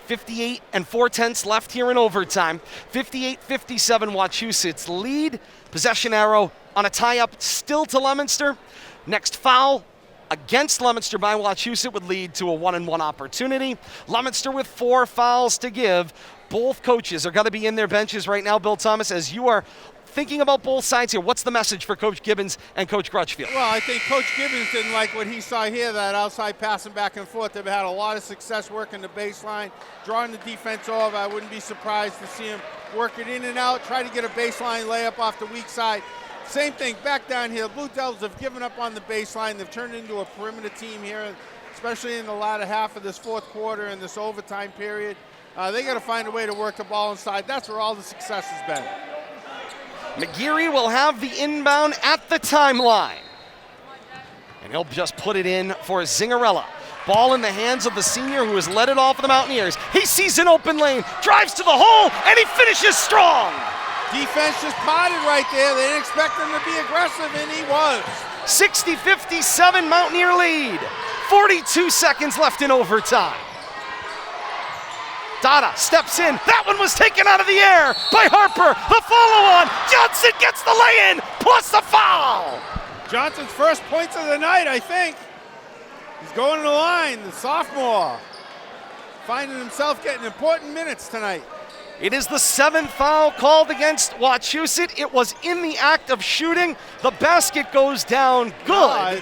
58 4/10 left here in overtime. 58-57 Wachusett's lead. Possession arrow on a tie-up still to Leominster. Next foul against Leominster by Wachusett would lead to a 1-and-1 opportunity. Leominster with 4 fouls to give. Both coaches are going to be in their benches right now, Bill Thomas, as you are thinking about both sides here. What's the message for Coach Gibbons and Coach Crutchfield? Well, I think Coach Gibbons didn't like what he saw here, that outside passing back and forth. They've had a lot of success working the baseline, drawing the defense off. I wouldn't be surprised to see him work it in and out, try to get a baseline layup off the weak side. Same thing back down here. Blue Devils have given up on the baseline. They've turned into a perimeter team here, especially in the latter half of this 4th quarter and this overtime period. They got to find a way to work the ball inside. That's where all the success has been. McGeary will have the inbound at the timeline. And he'll just put it in for Zingarella. Ball in the hands of the senior who has led it all for the Mountaineers. He sees an open lane, drives to the hole, and he finishes strong. Defense just potted right there. They didn't expect him to be aggressive, and he was. 60-57 Mountaineer lead. 42 seconds left in overtime. Dada steps in. That one was taken out of the air by Harper. The follow-on. Johnson gets the lay-in plus the foul. Johnson's first points of the night, I think. He's going to the line, the sophomore. Finding himself getting important minutes tonight. It is the 7th foul called against Wachusett. It was in the act of shooting. The basket goes down good. No,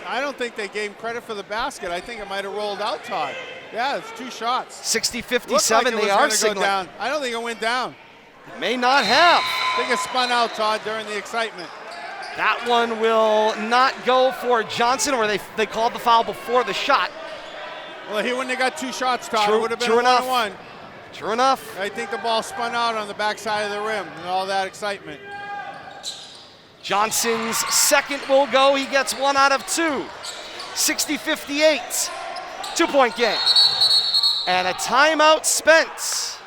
I don't think they gave him credit for the basket. I think it might have rolled out, Todd. Yeah, it's 2 shots. 60-57, like they are go signaling. down. I don't think it went down. It may not have. I think it spun out, Todd, during the excitement. That one will not go for Johnson, or they called the foul before the shot. Well, he wouldn't have got 2 shots, Todd. True, It would have been true a enough. 1-1. True enough. I think the ball spun out on the backside of the rim and all that excitement. Johnson's second will go. He gets 1 out of 2. 60-58. 2-point game. And a timeout spent.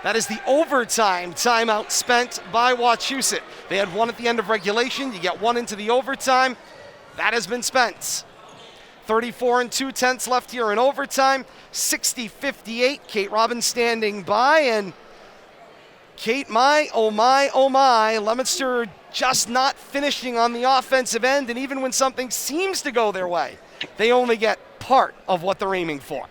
That is the overtime timeout spent by Wachusett. They had 1 at the end of regulation. You get 1 into the overtime. That has been spent. 34 2/10 left here in overtime. 60-58. Kate Robbins standing by. And Kate, my, oh my, oh my. Leominster just not finishing on the offensive end. And even when something seems to go their way, they only get part of what they're aiming for.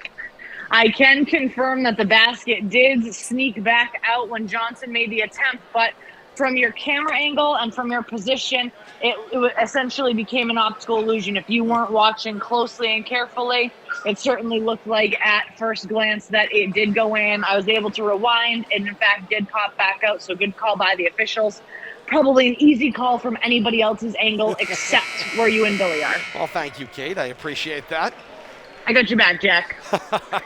I can confirm that the basket did sneak back out when Johnson made the attempt, but from your camera angle and from your position, it essentially became an optical illusion. If you weren't watching closely and carefully, it certainly looked like at first glance that it did go in. I was able to rewind, and in fact did pop back out, so good call by the officials. Probably an easy call from anybody else's angle except where you and Billy are. Well, thank you, Kate. I appreciate that. I got your back, Jack.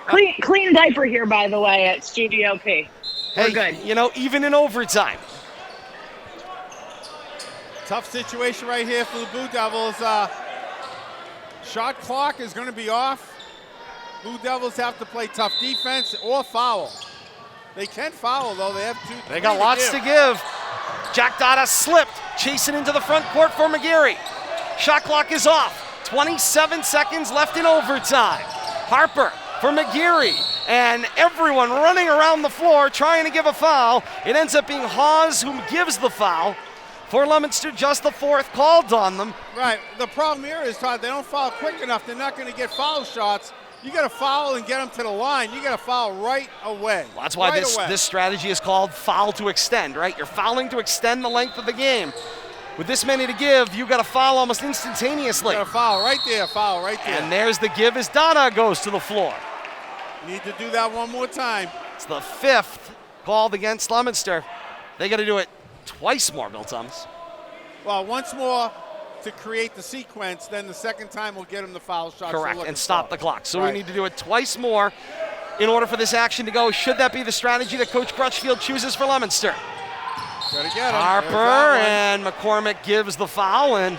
Clean diaper here, by the way, at Studio P. We're Hey, good. you know, even in overtime. Tough situation right here for the Blue Devils. Shot clock is going to be off. Blue Devils have to play tough defense or foul. They can foul, though. They have 2. They got lots to give. Jack Dada slipped, chasing into the front court for McGeary. Shot clock is off. 27 seconds left in overtime. Harper for McGeary, and everyone running around the floor trying to give a foul. It ends up being Hawes who gives the foul. For Leominster, just the 4th called on them. Right. The problem here is, Todd, they don't foul quick enough. They're not going to get foul shots. You got to foul and get them to the line. You got to foul right away. Well, that's why this strategy is called foul to extend, right? You're fouling to extend the length of the game. With this many to give, you got to foul almost instantaneously. You got to foul right there, foul right there. And there's the give as Dada goes to the floor. Need to do that one more time. It's the 5th called against Leominster. They got to do it twice more, Bill Thomas. Well, once more to create the sequence, then the second time we'll get them the foul shot. Correct, and stop the clock. So Right. we need to do it twice more in order for this action to go. Should that be the strategy that Coach Crutchfield chooses for Leominster? Gotta get 'em. Harper There's and McCormick gives the foul, and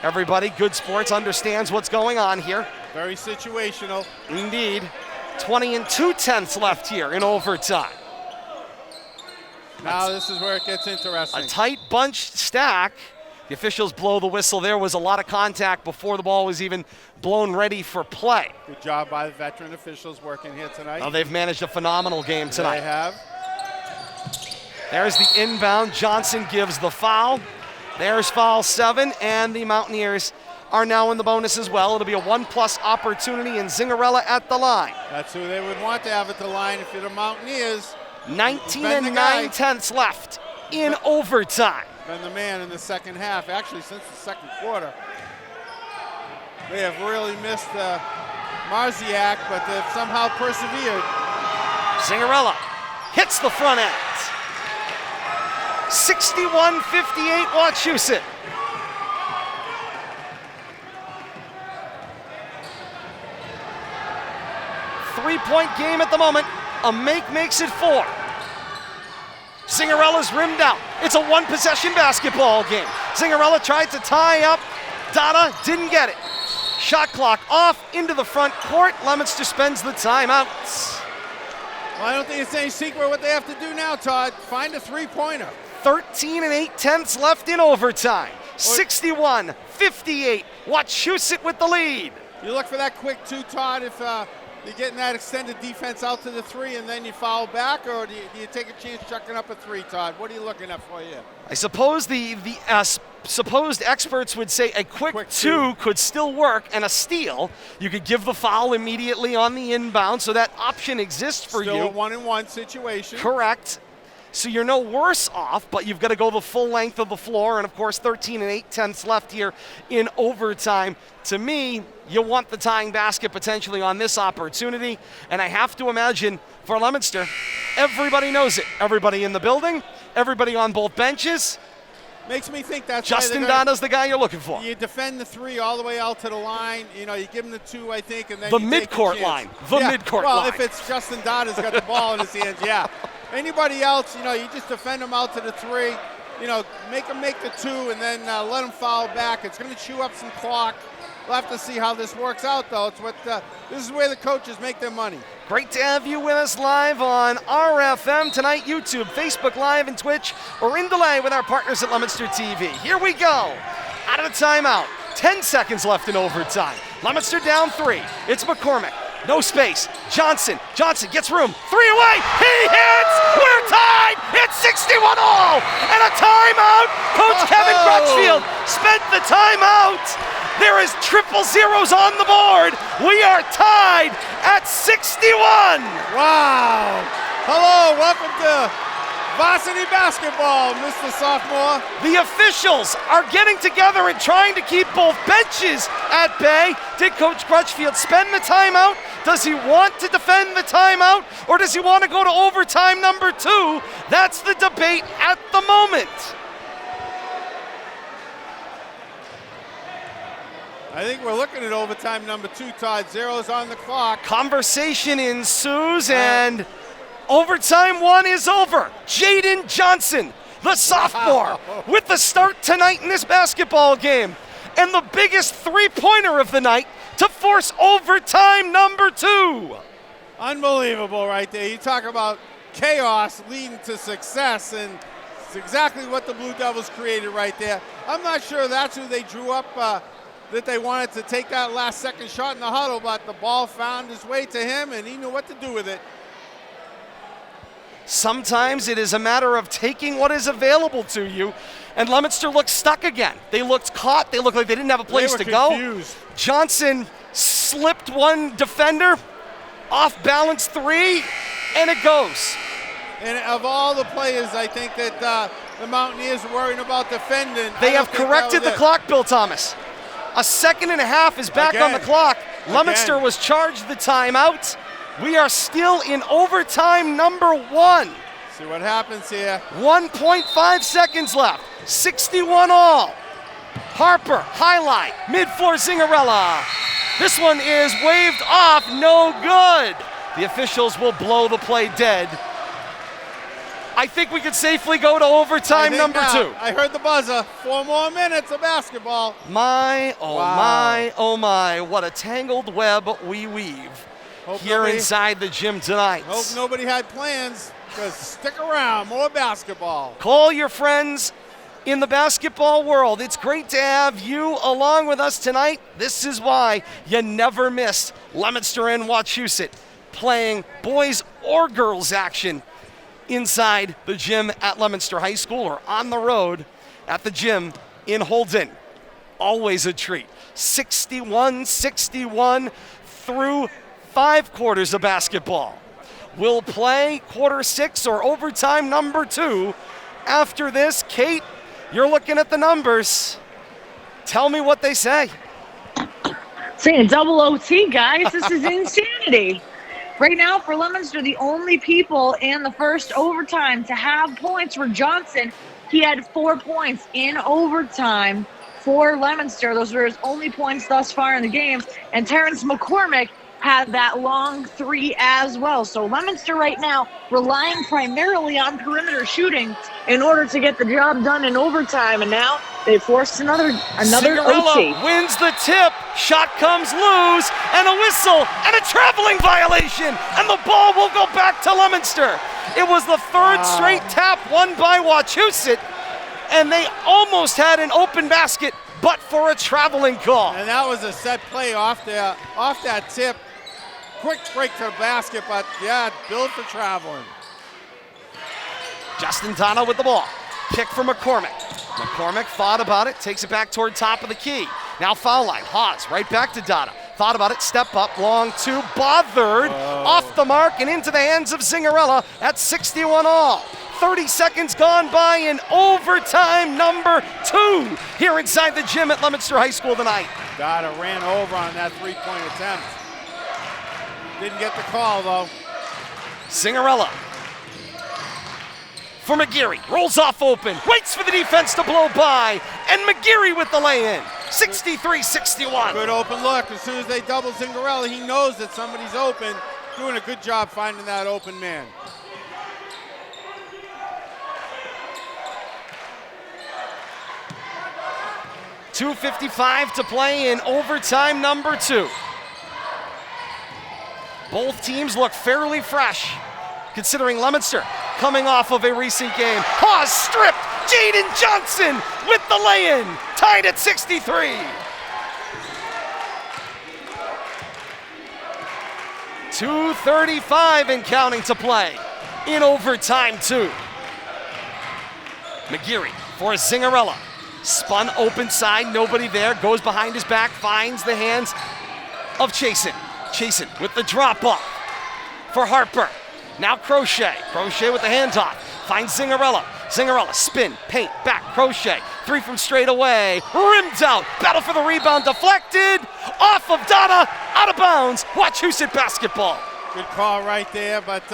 everybody, good sports, understands what's going on here. very situational. Indeed. 20 2/10 left here in overtime. Now this is where it gets interesting. A tight bunched stack. The officials blow the whistle. There was a lot of contact before the ball was even blown ready for play. Good job by the veteran officials working here tonight. Now they've managed a phenomenal game tonight. They have. There's the inbound. Johnson gives the foul. There's foul 7, and the Mountaineers are now in the bonus as well. It'll be a 1+ opportunity, and Zingarella at the line. That's who they would want to have at the line if you're the Mountaineers. 19 Ben the guy. 9/10 left in overtime. Been the man in the second half, actually since the second quarter. They have really missed Marziak, but they've somehow persevered. Zingarella hits the front end. 61-58 Wachusett. Three-point game at the moment. A make makes it 4. Zingarella's rimmed out. It's a 1-possession basketball game. Zingarella tried to tie up. Dada didn't get it. Shot clock off into the front court. Leominster spends the timeout. Well, I don't think it's any secret what they have to do now, Todd. Find a three-pointer. 13 8/10 left in overtime. 61-58. Wachusett with the lead. You look for that quick two, Todd, if you're getting that extended defense out to the three and then you foul back, or do you take a chance chucking up a three, Todd? What are you looking at for here? I suppose the supposed experts would say a quick two could still work, and a steal. You could give the foul immediately on the inbound, so that option exists for you. Still a 1-and-1 situation. Correct. So you're no worse off, but you've got to go the full length of the floor, and of course 13 8/10 left here in overtime. To me, you want the tying basket potentially on this opportunity, and I have to imagine for Leominster, everybody knows it. Everybody in the building, everybody on both benches. Makes me think that's Justin Donna's the guy you're looking for. You defend the three all the way out to the line. You know, you give him the two, I think, and then the you take midcourt a line. chance. The midcourt line. Well, if it's Justin Donna's got the ball in his hands, yeah. Anybody else, you know, you just defend them out to the three. You know, make them make the two, and then let them foul back. It's going to chew up some clock. We'll have to see how this works out, though. It's what this is where the coaches make their money. Great to have you with us live on RFM tonight, YouTube, Facebook Live, and Twitch, or in delay with our partners at Leominster TV. Here we go. Out of the timeout. 10 seconds left in overtime. Leominster down 3. It's McCormick. No space. Johnson gets room. 3 away. He hits. We're tied. It's 61-all. And a timeout. Coach Kevin Crutchfield spent the timeout. There is triple zeros on the board. We are tied at 61. Wow. Hello, welcome to varsity basketball, Mr. Sophomore. The officials are getting together and trying to keep both benches at bay. Did Coach Crutchfield spend the timeout? Does he want to defend the timeout? Or does he want to go to overtime number 2? That's the debate at the moment. I think we're looking at overtime number 2, Todd. Zeros on the clock. Conversation ensues, and overtime 1 is over. Jaden Johnson, the sophomore, with the start tonight in this basketball game. And the biggest three-pointer of the night to force overtime number 2. Unbelievable right there. You talk about chaos leading to success, and it's exactly what the Blue Devils created right there. I'm not sure that's who they drew up, that they wanted to take that last second shot in the huddle, but the ball found its way to him, and he knew what to do with it. Sometimes it is a matter of taking what is available to you, and Leominster looked stuck again. They looked caught. They looked like they didn't have a place to confused. go. Johnson slipped one defender, off-balance 3, and it goes. And of all the players, I think that the Mountaineers are worrying about defending. They have corrected the clock, Bill Thomas. A second and a half is back on the clock. Leominster was charged the timeout. We are still in overtime number 1. See what happens here. 1.5 seconds left. 61-all. Harper, highlight, mid-floor Zingarella. This one is waved off, no good. The officials will blow the play dead. I think we could safely go to overtime number 2. I heard the buzzer. 4 more minutes of basketball. My, oh wow. my, oh my, what a tangled web we weave here inside the gym tonight. Hope nobody had plans, because stick around, more basketball. Call your friends in the basketball world. It's great to have you along with us tonight. This is why you never miss Leominster and Wachusett playing boys or girls action inside the gym at Leominster High School or on the road at the gym in Holden. Always a treat. 61-61 through 5 quarters of basketball. We'll play quarter 6 or overtime number 2 after this. Kate, you're looking at the numbers. Tell me what they say. Saying double OT, guys. This is insanity. Right now, for Leominster, the only people in the first overtime to have points were Johnson. He had 4 points in overtime for Leominster. Those were his only points thus far in the game. And Terrence McCormick had that long three as well. So Leominster right now relying primarily on perimeter shooting in order to get the job done in overtime, and now they forced another Cinderella OT. wins the tip. Shot comes loose, and a whistle, and a traveling violation, and the ball will go back to Leominster. It was the third straight tap won by Wachusett, and they almost had an open basket, but for a traveling call. And that was a set play off that tip. Quick break to the basket, but yeah, billed for traveling. Justin Donna with the ball. Kick for McCormick. McCormick thought about it, takes it back toward top of the key. Now foul line. Haas right back to Donna. Thought about it, step up, long two, bothered, off the mark and into the hands of Zingarella at 61 all. 30 seconds gone by in overtime number 2 here inside the gym at Leominster High School tonight. Donna ran over on that three-point attempt. Didn't get the call though. Zingarella for McGeary, rolls off open, waits for the defense to blow by, and McGeary with the lay-in. 63-61. Good open look. As soon as they double Zingarella, he knows that somebody's open. Doing a good job finding that open man. .255 to play in overtime number 2. Both teams look fairly fresh, considering Leominster coming off of a recent game. Haas stripped. Jaden Johnson with the lay-in, tied at 63. .235 and counting to play in overtime 2. McGeary for Zingarella. Spun open side, nobody there, goes behind his back, finds the hands of Chasen. Chasen with the drop off for Harper. Now Crochet. Crochet with the handoff. Finds Zingarella. Zingarella, spin, paint, back, Crochet. 3 from straight away. Rimmed out. Battle for the rebound. Deflected. Off of Donna. Out of bounds. Wachusett basketball. Good call right there, but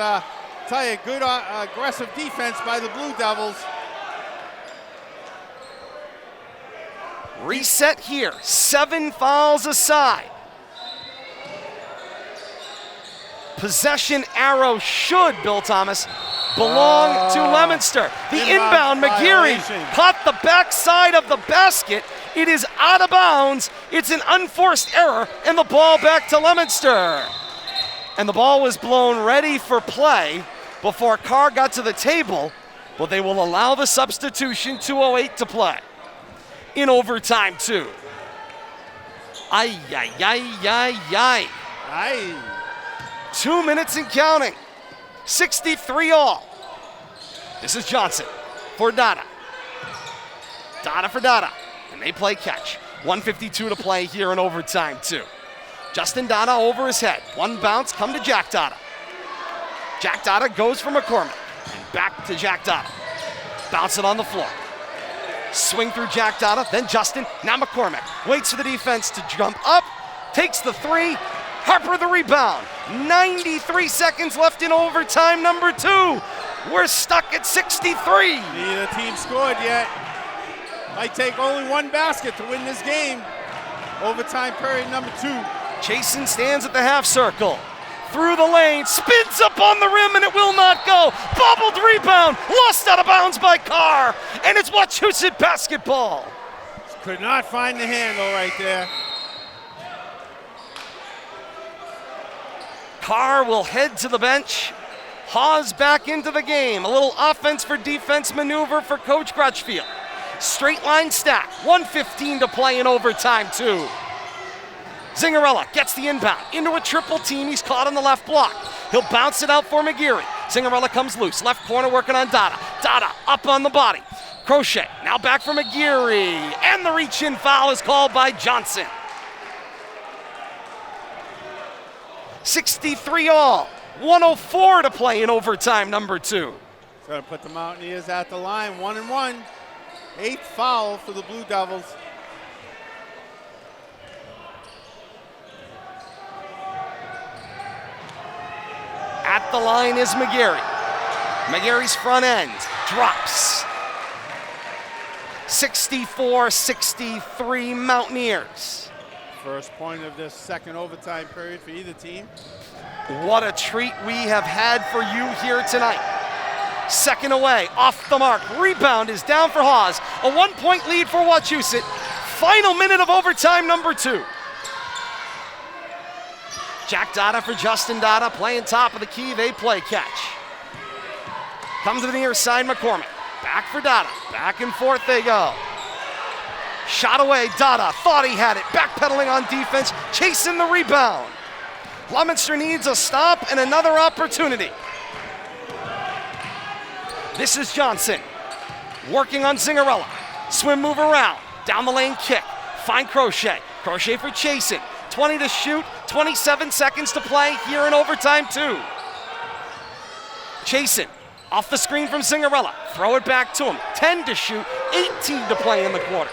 tell you, good aggressive defense by the Blue Devils. Reset here. 7 fouls aside. Possession arrow should, Bill Thomas, belong to Leominster. The inbound, McGeary caught the backside of the basket. It is out of bounds. It's an unforced error, and the ball back to Leominster. And the ball was blown ready for play before Carr got to the table, but they will allow the substitution. 2:08 to play in overtime 2. Ay, ay, ay, ay, ay. Aye. 2 minutes and counting. 63 all. This is Johnson for Donna. Donna for Donna. And they play catch. 1:52 to play here in overtime 2. Justin Donna over his head. One bounce, come to Jack Donna. Jack Donna goes for McCormick. And back to Jack Donna. Bounce it on the floor. Swing through Jack Donna, then Justin, now McCormick. Waits for the defense to jump up. Takes the 3. Harper the rebound. 93 seconds left in overtime number 2. We're stuck at 63. Neither team scored yet. Might take only one basket to win this game. Overtime period number 2. Chasen stands at the half circle. Through the lane, spins up on the rim, and it will not go. Bobbled rebound, lost out of bounds by Carr, and it's Wachusett basketball. Could not find the handle right there. Carr will head to the bench. Hawes back into the game. A little offense for defense maneuver for Coach Crutchfield. Straight line stack. 1:15 to play in overtime 2. Zingarella gets the inbound into a triple team. He's caught on the left block. He'll bounce it out for McGeary. Zingarella comes loose. Left corner working on Dada. Dada up on the body. Crochet now back for McGeary. And the reach-in foul is called by Johnson. 63 all. 1:04 to play in overtime number 2. Going to put the Mountaineers at the line. 1-1. 8th foul for the Blue Devils. At the line is McGeary. McGary's front end drops. 64-63 Mountaineers. First point of this second overtime period for either team. What a treat we have had for you here tonight. Second away, off the mark. Rebound is down for Hawes. A 1-point lead for Wachusett. Final minute of overtime number 2. Jack Dada for Justin Dada, playing top of the key. They play catch. Comes to the near side, McCormick. Back for Dada. Back and forth they go. Shot away, Dada. Thought he had it. Backpedaling on defense, chasing the rebound. Leominster needs a stop and another opportunity. This is Johnson. Working on Zingarella. Swim move around. Down the lane kick. Find Crochet. Crochet for Chasen. 20 to shoot. 27 seconds to play here in overtime 2. Chasen. Off the screen from Zingarella. Throw it back to him. 10 to shoot. 18 to play in the quarter.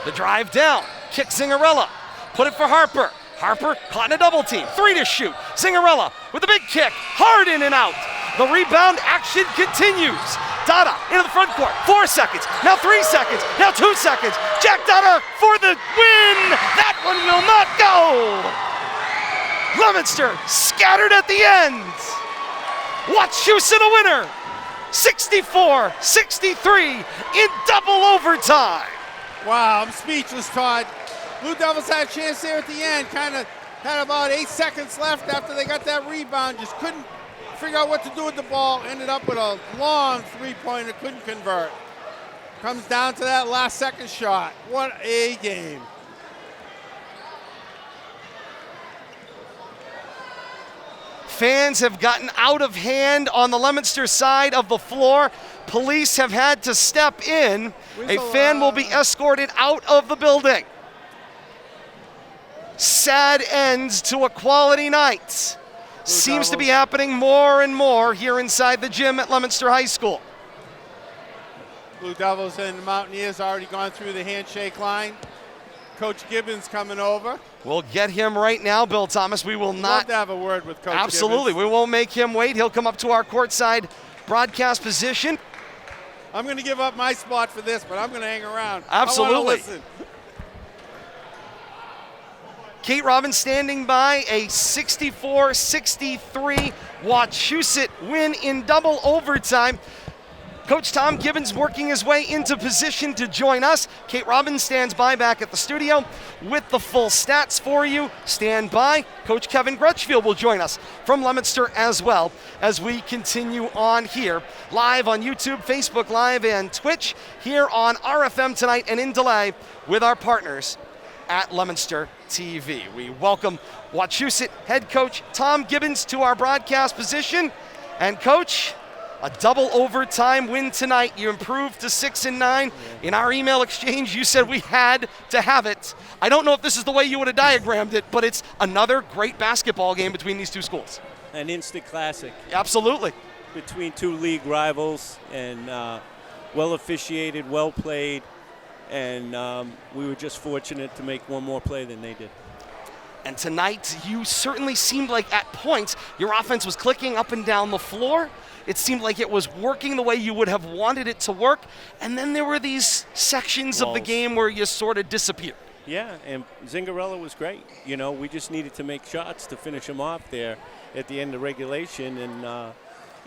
The drive down. Kick Zingarella. Put it for Harper. Harper caught in a double team. 3 to shoot. Zingarella with a big kick. Hard in and out. The rebound action continues. Dada into the front court. 4 seconds. Now 3 seconds. Now 2 seconds. Jack Dada for the win. That one will not go. Leominster scattered at the end. Wachusett a winner. 64-63 in double overtime. Wow, I'm speechless, Todd. Blue Devils had a chance there at the end. Kind of had about 8 seconds left after they got that rebound. Just couldn't figure out what to do with the ball. Ended up with a long three-pointer, couldn't convert. Comes down to that last second shot. What a game. Fans have gotten out of hand on the Leominster side of the floor. Police have had to step in. A fan will be escorted out of the building. Sad ends to a quality night. Seems to be happening more and more here inside the gym at Leominster High School. Blue Devils and the Mountaineers already gone through the handshake line. Coach Gibbons coming over. We'll get him right now, Bill Thomas. We will not Love to have a word with Coach Absolutely. Gibbons. We won't make him wait. He'll come up to our courtside broadcast position. I'm going to give up my spot for this, but I'm going to hang around. Absolutely. I wanna listen. Kate Robbins standing by. A 64-63 Wachusett win in double overtime. Coach Tom Gibbons working his way into position to join us. Kate Robbins stands by back at the studio with the full stats for you. Stand by. Coach Kevin Grutchfield will join us from Leominster as well as we continue on here live on YouTube, Facebook Live, and Twitch here on RFM tonight and in delay with our partners at Leominster TV. We welcome Wachusett head coach Tom Gibbons to our broadcast position. And Coach, a double overtime win tonight. You improved to 6-9. In our email exchange, you said we had to have it. I don't know if this is the way you would have diagrammed it, but it's another great basketball game between these two schools. An instant classic. Absolutely. Between two league rivals, and well officiated, well played, and we were just fortunate to make one more play than they did. And tonight, you certainly seemed like at points your offense was clicking up and down the floor. It seemed like it was working the way you would have wanted it to work. And then there were these sections of the game where you sort of disappeared. Yeah, and Zingarella was great. You know, we just needed to make shots to finish him off there at the end of regulation. And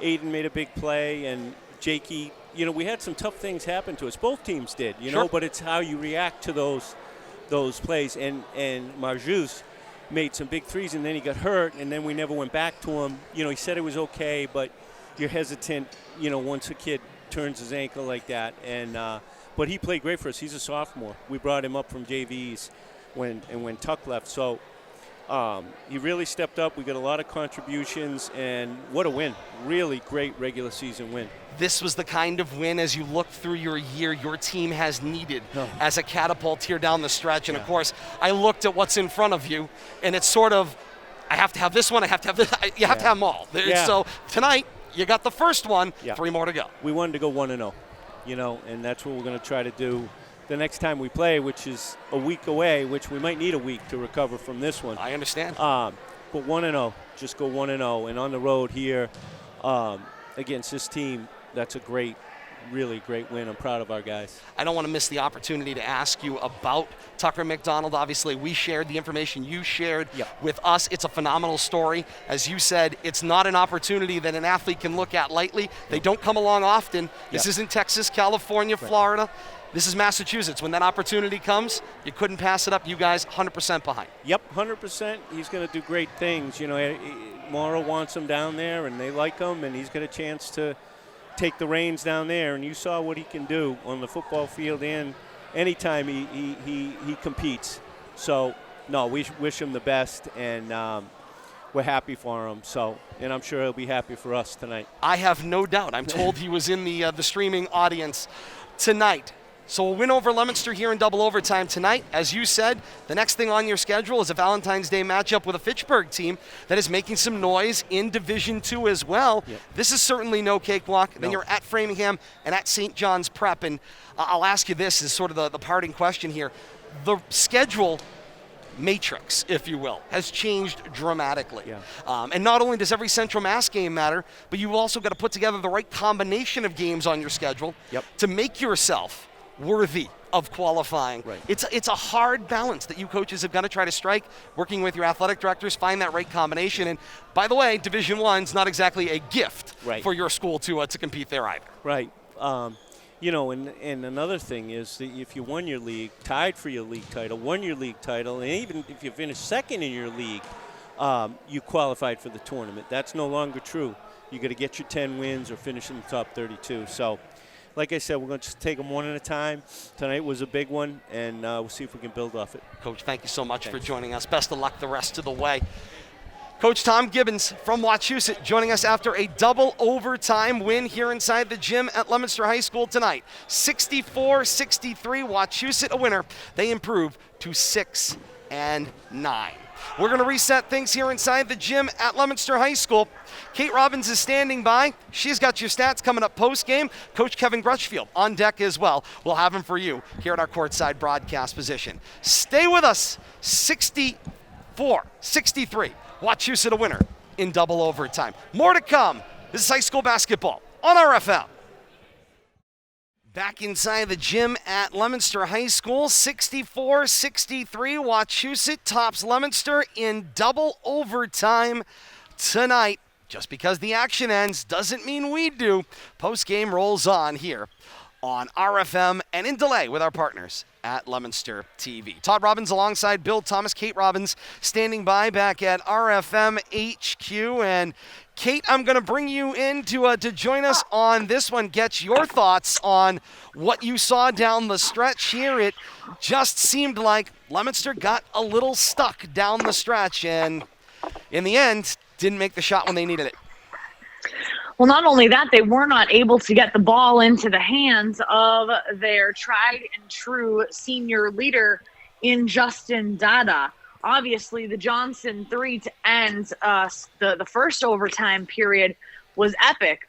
Aiden made a big play, and Jakey, you know, we had some tough things happen to us. Both teams did, you know, but it's how you react to those plays. And Marjus made some big threes, and then he got hurt, and then we never went back to him. You know, he said it was okay, but you're hesitant, you know, once a kid turns his ankle like that. And but he played great for us. He's a sophomore. We brought him up from JVs when Tuck left. So he really stepped up. We got a lot of contributions, and what a win. Really great regular season win. This was the kind of win, as you look through your year, your team has needed as a catapult here down the stretch. And, of course, I looked at what's in front of you, and it's sort of, I have to have this one, I have to have this. You have to have them all. So tonight, you got the first one, 3 more to go. We wanted to go 1-0, you know, and that's what we're going to try to do the next time we play, which is a week away, which we might need a week to recover from this one. I understand. But 1-0, just go 1-0. And on the road here against this team, that's a great really great win. I'm proud of our guys. I don't want to miss the opportunity to ask you about Tucker McDonald. Obviously, we shared the information you shared with us. It's a phenomenal story. As you said, it's not an opportunity that an athlete can look at lightly. They don't come along often. This isn't Texas, California, Florida. This is Massachusetts. When that opportunity comes, you couldn't pass it up. You guys 100% behind. Yep, 100%. He's going to do great things. You know, Morrow wants him down there, and they like him, and he's got a chance to take the reins down there. And you saw what he can do on the football field and anytime he competes. So, no, we wish him the best, and we're happy for him. So, and I'm sure he'll be happy for us tonight. I have no doubt. I'm told he was in the streaming audience tonight. So a win over Leominster here in double overtime tonight. As you said, the next thing on your schedule is a Valentine's Day matchup with a Fitchburg team that is making some noise in Division II as well. This is certainly no cakewalk. Then you're at Framingham and at St. John's Prep. And I'll ask you this as sort of the parting question here. The schedule matrix, if you will, has changed dramatically. And not only does every Central Mass game matter, but you've also got to put together the right combination of games on your schedule to make yourself worthy of qualifying. It's a hard balance that you coaches have got to try to strike, working with your athletic directors, find that right combination. And by the way, Division I's not exactly a gift for your school to compete there either. You know, and another thing is that if you won your league, tied for your league title, won your league title, and even if you finished second in your league, you qualified for the tournament. That's no longer true. You got to get your 10 wins or finish in the top 32. So, like I said, we're going to just take them one at a time. Tonight was a big one, and we'll see if we can build off it. Coach, thank you so much for joining us. Best of luck the rest of the way. Coach Tom Gibbons from Wachusett joining us after a double overtime win here inside the gym at Leominster High School tonight. 64-63, Wachusett a winner. They improve to 6-9. We're going to reset things here inside the gym at Leominster High School. Kate Robbins is standing by. She's got your stats coming up post-game. Coach Kevin Grutchfield on deck as well. We'll have him for you here at our courtside broadcast position. Stay with us. 64-63. Wachusett a winner in double overtime. More to come. This is high school basketball on RFL. Back inside the gym at Leominster High School, 64-63. Wachusett tops Leominster in double overtime tonight. Just because the action ends doesn't mean we do. Post-game rolls on here on RFM and in delay with our partners at Leominster TV. Todd Robbins alongside Bill Thomas, Kate Robbins standing by back at RFM HQ. And Kate, I'm going to bring you in to join us on this one. Get your thoughts on what you saw down the stretch here. It just seemed like Leominster got a little stuck down the stretch and in the end didn't make the shot when they needed it. Well, not only that, they were not able to get the ball into the hands of their tried and true senior leader in Justin Dada. Obviously, the Johnson three to end the first overtime period was epic.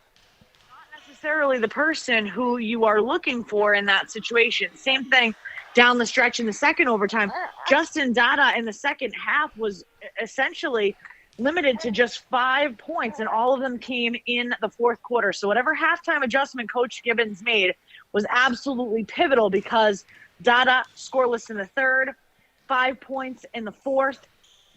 Not necessarily the person who you are looking for in that situation. Same thing down the stretch in the second overtime. Justin Dada in the second half was essentially limited to just 5 points, and all of them came in the fourth quarter. So whatever halftime adjustment Coach Gibbons made was absolutely pivotal because Dada scoreless in the third, 5 points in the fourth,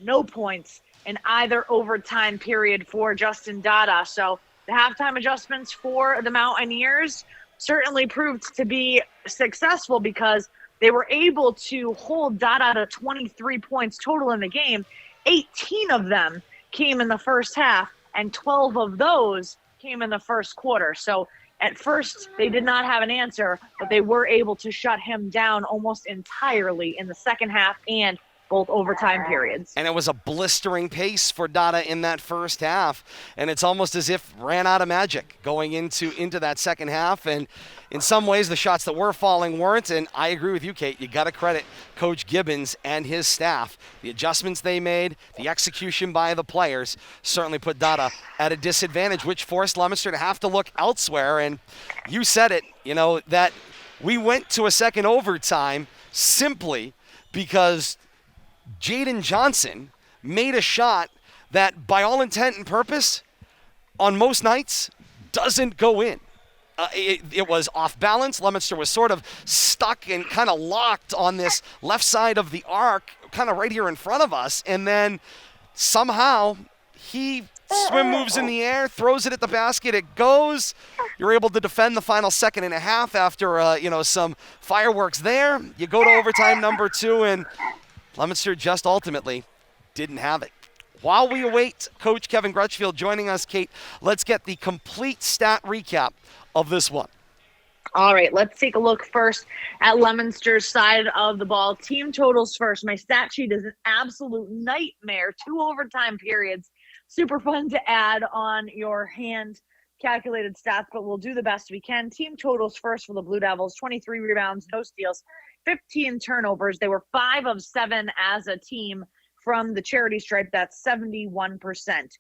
no points in either overtime period for Justin Dada. So the halftime adjustments for the Mountaineers certainly proved to be successful because they were able to hold Dada to 23 points total in the game. 18 of them came in the first half, and 12 of those came in the first quarter. So at first, they did not have an answer, but they were able to shut him down almost entirely in the second half and both overtime periods. And it was a blistering pace for Dada in that first half, and it's almost as if ran out of magic going into that second half. And in some ways, the shots that were falling weren't, and I agree with you, Kate. You got to credit Coach Gibbons and his staff. The adjustments they made, the execution by the players certainly put Dada at a disadvantage, which forced Leominster to have to look elsewhere. And you said it, that we went to a second overtime simply because Jaden Johnson made a shot that, by all intent and purpose, on most nights, doesn't go in. it was off balance. Leominster was sort of stuck and kind of locked on this left side of the arc, kind of right here in front of us. And then somehow he swim moves in the air, throws it at the basket. It goes. You're able to defend the final second and a half after, some fireworks there. You go to overtime number 2, and Leominster just ultimately didn't have it. While we await Coach Kevin Crutchfield joining us, Kate, let's get the complete stat recap of this one. All right, let's take a look first at Leominster's side of the ball. Team totals first. My stat sheet is an absolute nightmare. 2 overtime periods. Super fun to add on your hand-calculated stats, but we'll do the best we can. Team totals first for the Blue Devils. 23 rebounds, no steals, 15 turnovers. They were 5 of 7 as a team from the charity stripe. That's 71%.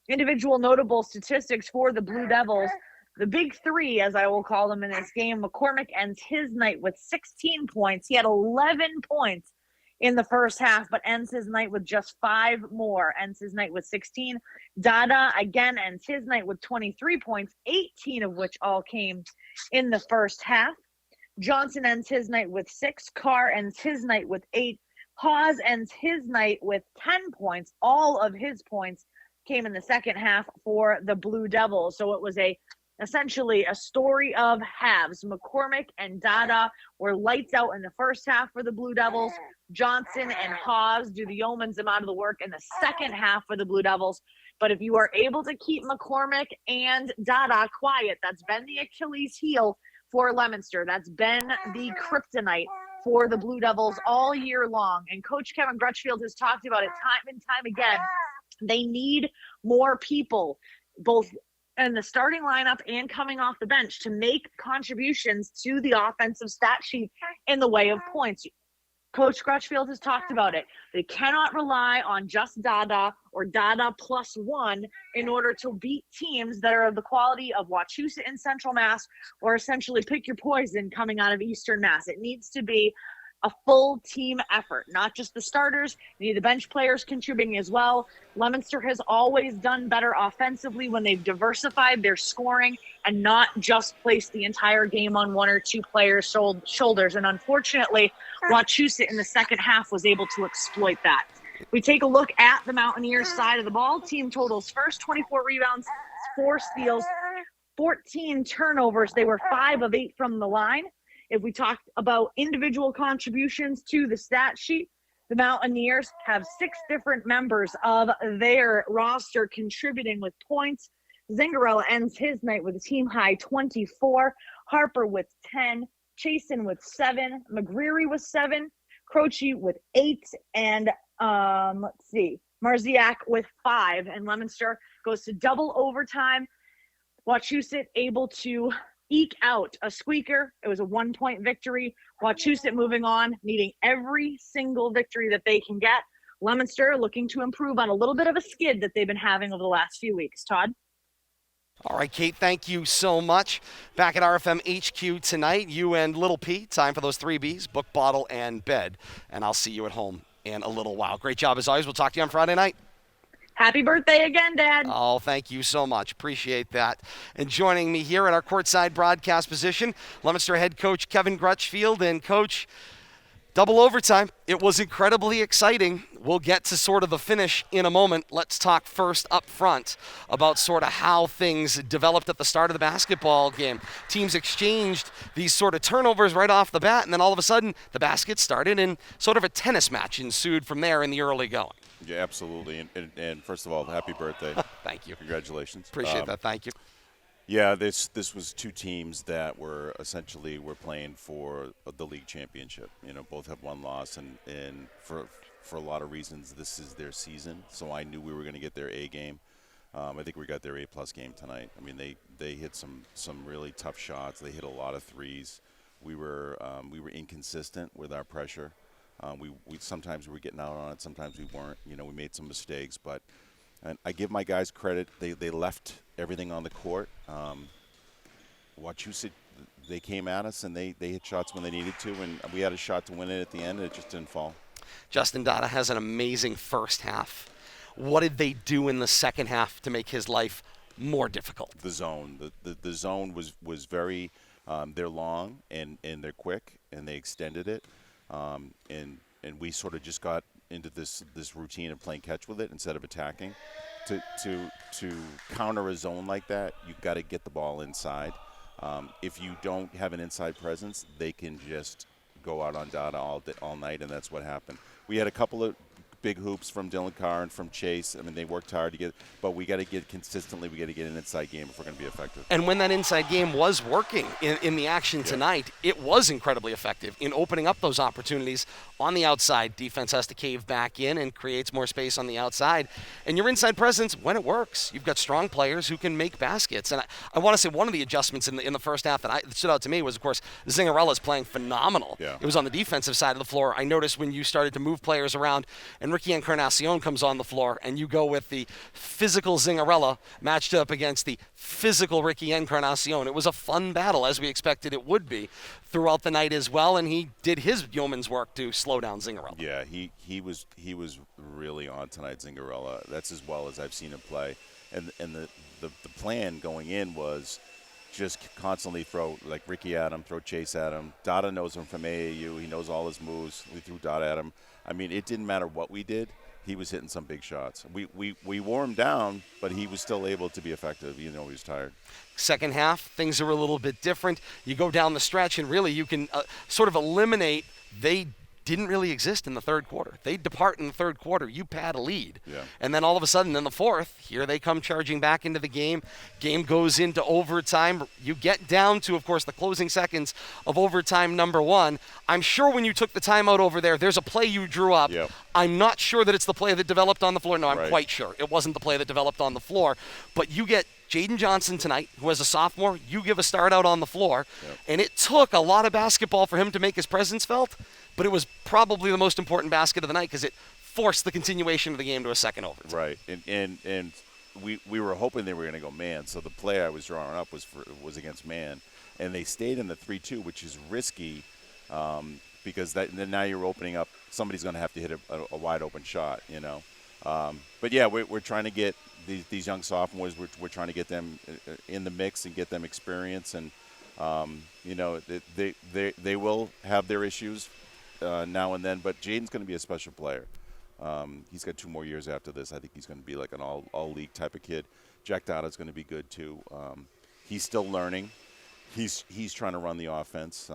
Individual notable statistics for the Blue Devils. The big 3, as I will call them in this game, McCormick ends his night with 16 points. He had 11 points in the first half, but ends his night with just 5 more. Ends his night with 16. Dada, again, ends his night with 23 points, 18 of which all came in the first half. Johnson ends his night with 6. Carr ends his night with 8. Hawes ends his night with 10 points. All of his points came in the second half for the Blue Devils. So it was essentially a story of halves. McCormick and Dada were lights out in the first half for the Blue Devils. Johnson and Hawes do the yeoman's amount of the work in the second half for the Blue Devils. But if you are able to keep McCormick and Dada quiet, that's been the Achilles heel for Leominster. That's been the kryptonite for the Blue Devils all year long. And Coach Kevin Crutchfield has talked about it time and time again. They need more people, both in the starting lineup and coming off the bench, to make contributions to the offensive stat sheet in the way of points. Coach Crutchfield has talked about it. They cannot rely on just Dada or Dada plus 1 in order to beat teams that are of the quality of Wachusett in Central Mass, or essentially pick your poison coming out of Eastern Mass. It needs to be a full team effort, not just the starters. You need the bench players contributing as well. Leominster has always done better offensively when they've diversified their scoring and not just placed the entire game on 1 or 2 players' shoulders. And unfortunately, Wachusett in the second half was able to exploit that. We take a look at the Mountaineers side of the ball. Team totals first: 24 rebounds, 4 steals, 14 turnovers. They were 5 of 8 from the line. If we talk about individual contributions to the stat sheet, the Mountaineers have 6 different members of their roster contributing with points. Zingarella ends his night with a team-high 24. Harper with 10. Chasen with 7. McGreary with 7. Croce with 8. And Marziak with 5. And Leominster goes to double overtime. Wachusett able to eke out a squeaker. It was a 1-point victory. Wachusett moving on, needing every single victory that they can get. Leominster looking to improve on a little bit of a skid that they've been having over the last few weeks. Todd? All right, Kate, thank you so much. Back at RFM HQ tonight, you and Little P, time for those 3 Bs, book, bottle, and bed. And I'll see you at home in a little while. Great job as always. We'll talk to you on Friday night. Happy birthday again, Dad. Oh, thank you so much. Appreciate that. And joining me here at our courtside broadcast position, Leominster head coach Kevin Crutchfield. And Coach, double overtime. It was incredibly exciting. We'll get to sort of the finish in a moment. Let's talk first up front about sort of how things developed at the start of the basketball game. Teams exchanged these sort of turnovers right off the bat, and then all of a sudden the basket started and sort of a tennis match ensued from there in the early going. Yeah, absolutely. And first of all, happy birthday. Thank you. Congratulations. Appreciate that. Thank you. Yeah, this was 2 teams that were playing for the league championship. You know, both have 1 loss, and for a lot of reasons, this is their season. So I knew we were going to get their A game. I think we got their A+ game tonight. I mean, they hit some really tough shots. They hit a lot of threes. We were inconsistent with our pressure. We sometimes we were getting out on it, sometimes we weren't. You know, we made some mistakes, but and I give my guys credit. They left everything on the court. Wachusett, they came at us and they hit shots when they needed to, and we had a shot to win it at the end, and it just didn't fall. Justin Dada has an amazing first half. What did they do in the second half to make his life more difficult? The zone. The zone was very. They're long and they're quick, and they extended it, and we sort of just got into this routine of playing catch with it instead of attacking. To counter a zone like that, you've got to get the ball inside. If you don't have an inside presence, they can just go out on Dada all night, and that's what happened. We had a couple of big hoops from Dylan Carr and from Chase. I mean, they worked hard to get, but we got to get consistently. We got to get an inside game if we're going to be effective. And when that inside game was working in the action tonight, it was incredibly effective in opening up those opportunities on the outside. Defense has to cave back in and creates more space on the outside. And your inside presence, when it works, you've got strong players who can make baskets. And I want to say one of the adjustments in the first half that stood out to me was, of course, Zingarella's playing phenomenal. Yeah. It was on the defensive side of the floor. I noticed when you started to move players around and Ricky Encarnacion comes on the floor and you go with the physical Zingarella matched up against the physical Ricky Encarnacion. It was a fun battle, as we expected it would be throughout the night as well, and he did his yeoman's work to slow down Zingarella. Yeah, he was really on tonight, Zingarella. That's as well as I've seen him play. And the plan going in was just constantly throw, like Ricky at him, throw Chase at him. Dada knows him from AAU. He knows all his moves. We threw Dada at him. I mean, it didn't matter what we did. He was hitting some big shots. We wore him down, but he was still able to be effective, even though he was tired. Second half, things are a little bit different. You go down the stretch, and really you can sort of eliminate they didn't really exist in the third quarter. They depart in the third quarter. You pad a lead. Yeah. And then all of a sudden in the fourth, here they come charging back into the game. Game goes into overtime. You get down to, of course, the closing seconds of overtime number one. I'm sure when you took the timeout over there, there's a play you drew up. Yep. I'm not sure that it's the play that developed on the floor. No, I'm Right. quite sure. It wasn't the play that developed on the floor. But you get Jaden Johnson tonight, who as a sophomore, you give a start out on the floor. Yep. And it took a lot of basketball for him to make his presence felt, but it was probably the most important basket of the night because it forced the continuation of the game to a second overtime. Right, and we were hoping they were going to go man. So the play I was drawing up was against man, and they stayed in the 3-2, which is risky because then now you're opening up. Somebody's going to have to hit a wide open shot, you know. But yeah, we're trying to get these young sophomores. We're trying to get them in the mix and get them experience, and you know they will have their issues now and then. But Jaden's going to be a special player. He's got 2 more years after this. I think he's going to be like an all-league type of kid. Jack Dada's going to be good too. He's still learning. He's trying to run the offense.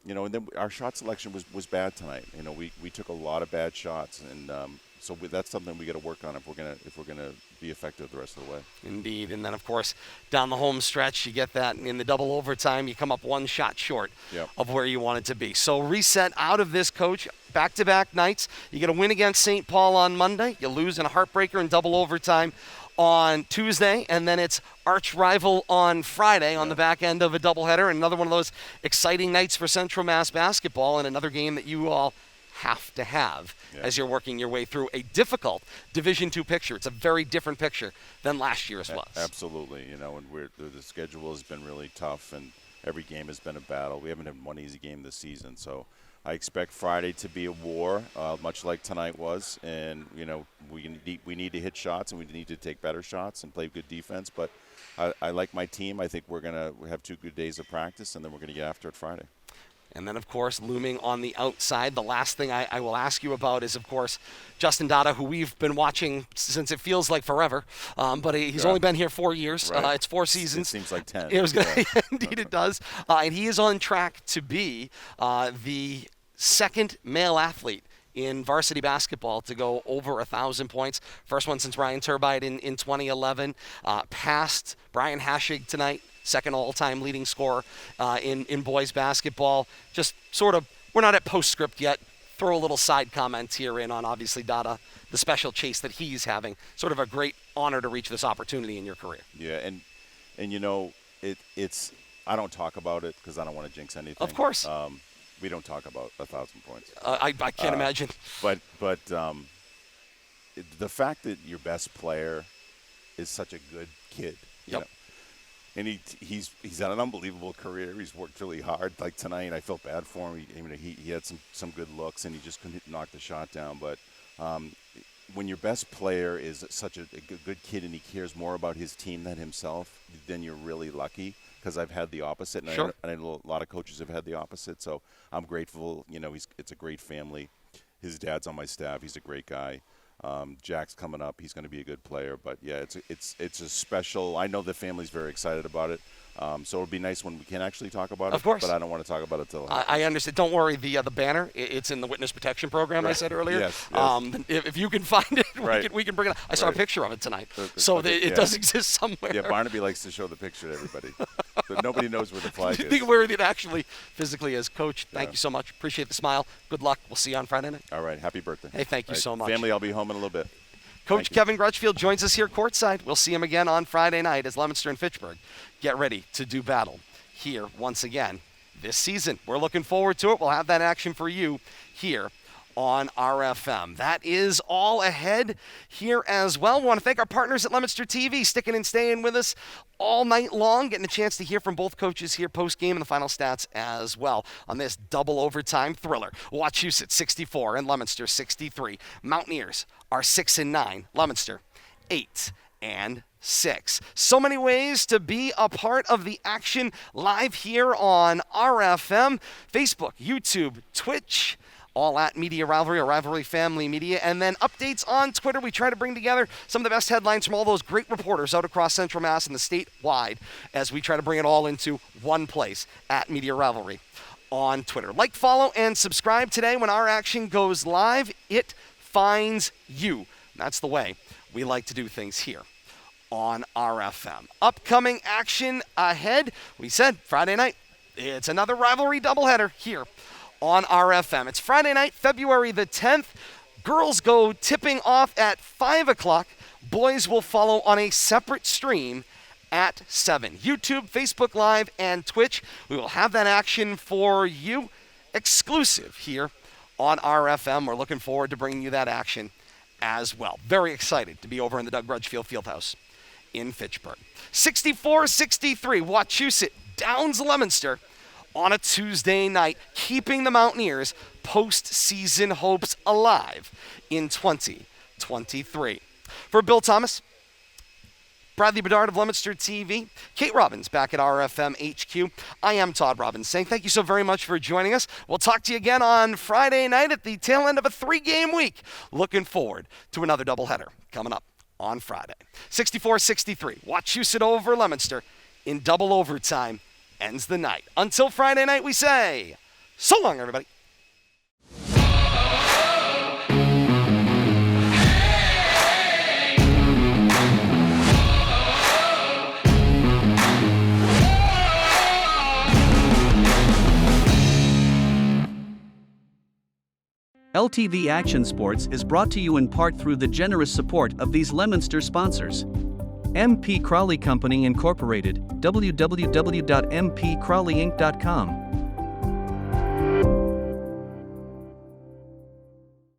You know, and then our shot selection was bad tonight. You know, we took a lot of bad shots, and so that's something we got to work on if we're gonna be effective the rest of the way. Indeed, and then of course down the home stretch, you get that in the double overtime. You come up 1 shot short Yep. of where you want it to be. So reset out of this, coach. Back-to-back nights. You get a win against St. Paul on Monday. You lose in a heartbreaker in double overtime on Tuesday, and then it's arch rival on Friday on the back end of a doubleheader. Another one of those exciting nights for Central Mass basketball, and another game that you all have to have as you're working your way through a difficult Division II picture. It's a very different picture than last year's was. Absolutely, you know, and the schedule has been really tough, and every game has been a battle. We haven't had one easy game this season, so I expect Friday to be a war, much like tonight was. And you know, we need to hit shots, and we need to take better shots and play good defense. But I like my team. I think we're gonna have 2 good days of practice, and then we're gonna get after it Friday. And then, of course, looming on the outside, the last thing I will ask you about is, of course, Justin Dada, who we've been watching since it feels like forever. But he's only been here 4 years. Right. It's 4 seasons. It seems like 10. Indeed, it does. And he is on track to be the second male athlete in varsity basketball to go over 1,000 points. First one since Brian Turbide in 2011. Passed Brian Haschig tonight. Second all-time leading scorer in boys basketball. Just sort of, we're not at postscript yet. Throw a little side comment here in on obviously Dada, the special chase that he's having. Sort of a great honor to reach this opportunity in your career. Yeah, and you know, it's I don't talk about it because I don't want to jinx anything. Of course. We don't talk about 1,000 points. I can't imagine. But the fact that your best player is such a good kid. You Yep. know, and he's had an unbelievable career. He's worked really hard. Like tonight, I felt bad for him. He had some good looks, and he just couldn't knock the shot down. But when your best player is such a good kid and he cares more about his team than himself, then you're really lucky. Because I've had the opposite, and Sure. I know a lot of coaches have had the opposite. So I'm grateful. You know, it's a great family. His dad's on my staff. He's a great guy. Jack's coming up. He's going to be a good player. But yeah, it's a special. I know the family's very excited about it. So it'll be nice when we can actually talk about it. Of course. But I don't want to talk about it till. I understand. Don't worry. The banner, it's in the witness protection program. Right. I said earlier. Yes. If you can find it, Right. we can bring it up. I saw a Right. picture of it tonight, Okay, so okay, it yeah. does exist somewhere. Yeah, Barnaby likes to show the picture to everybody, but nobody knows where the flag You is. think where it actually physically is, Coach? Thank Yeah. you so much. Appreciate the smile. Good luck. We'll see you on Friday night. All right, happy birthday. Hey, thank you All right, so much. Family, I'll be home in a little bit. Coach Thank you. Kevin Crutchfield joins us here courtside. We'll see him again on Friday night as Leominster and Fitchburg get ready to do battle here once again this season. We're looking forward to it. We'll have that action for you here on RFM. That is all ahead here as well. We want to thank our partners at Leominster TV, sticking and staying with us all night long, getting a chance to hear from both coaches here post-game and the final stats as well on this double overtime thriller. Wachusett 64 and Leominster 63. Mountaineers are 6-9. Leominster 8-6. So many ways to be a part of the action live here on RFM, Facebook, YouTube, Twitch, all at Media Rivalry or Rivalry Family Media, and then updates on Twitter. We try to bring together some of the best headlines from all those great reporters out across Central Mass and the statewide as we try to bring it all into one place at Media Rivalry on Twitter. Like, follow, and subscribe today. When our action goes live, it finds you. That's the way we like to do things here on RFM. Upcoming action ahead. We said Friday night. It's another rivalry doubleheader here on RFM. It's Friday night, February the 10th. Girls go tipping off at 5 o'clock. Boys will follow on a separate stream at 7. YouTube, Facebook Live, and Twitch. We will have that action for you exclusive here on RFM. We're looking forward to bringing you that action as well. Very excited to be over in the Doug Grudgefield Fieldhouse in Fitchburg. 64-63, Wachusett downs Leominster on a Tuesday night, keeping the Mountaineers' postseason hopes alive in 2023. For Bill Thomas, Bradley Bedard of Leominster TV, Kate Robbins back at RFM HQ, I am Todd Robbins saying thank you so very much for joining us. We'll talk to you again on Friday night at the tail end of a 3-game week. Looking forward to another doubleheader coming up on Friday. 64-63, Wachusett over Leominster in double overtime ends the night. Until Friday night, we say, so long, everybody. LTV Action Sports is brought to you in part through the generous support of these Leominster sponsors. MP Crowley Company Incorporated, www.mpcrowleyinc.com.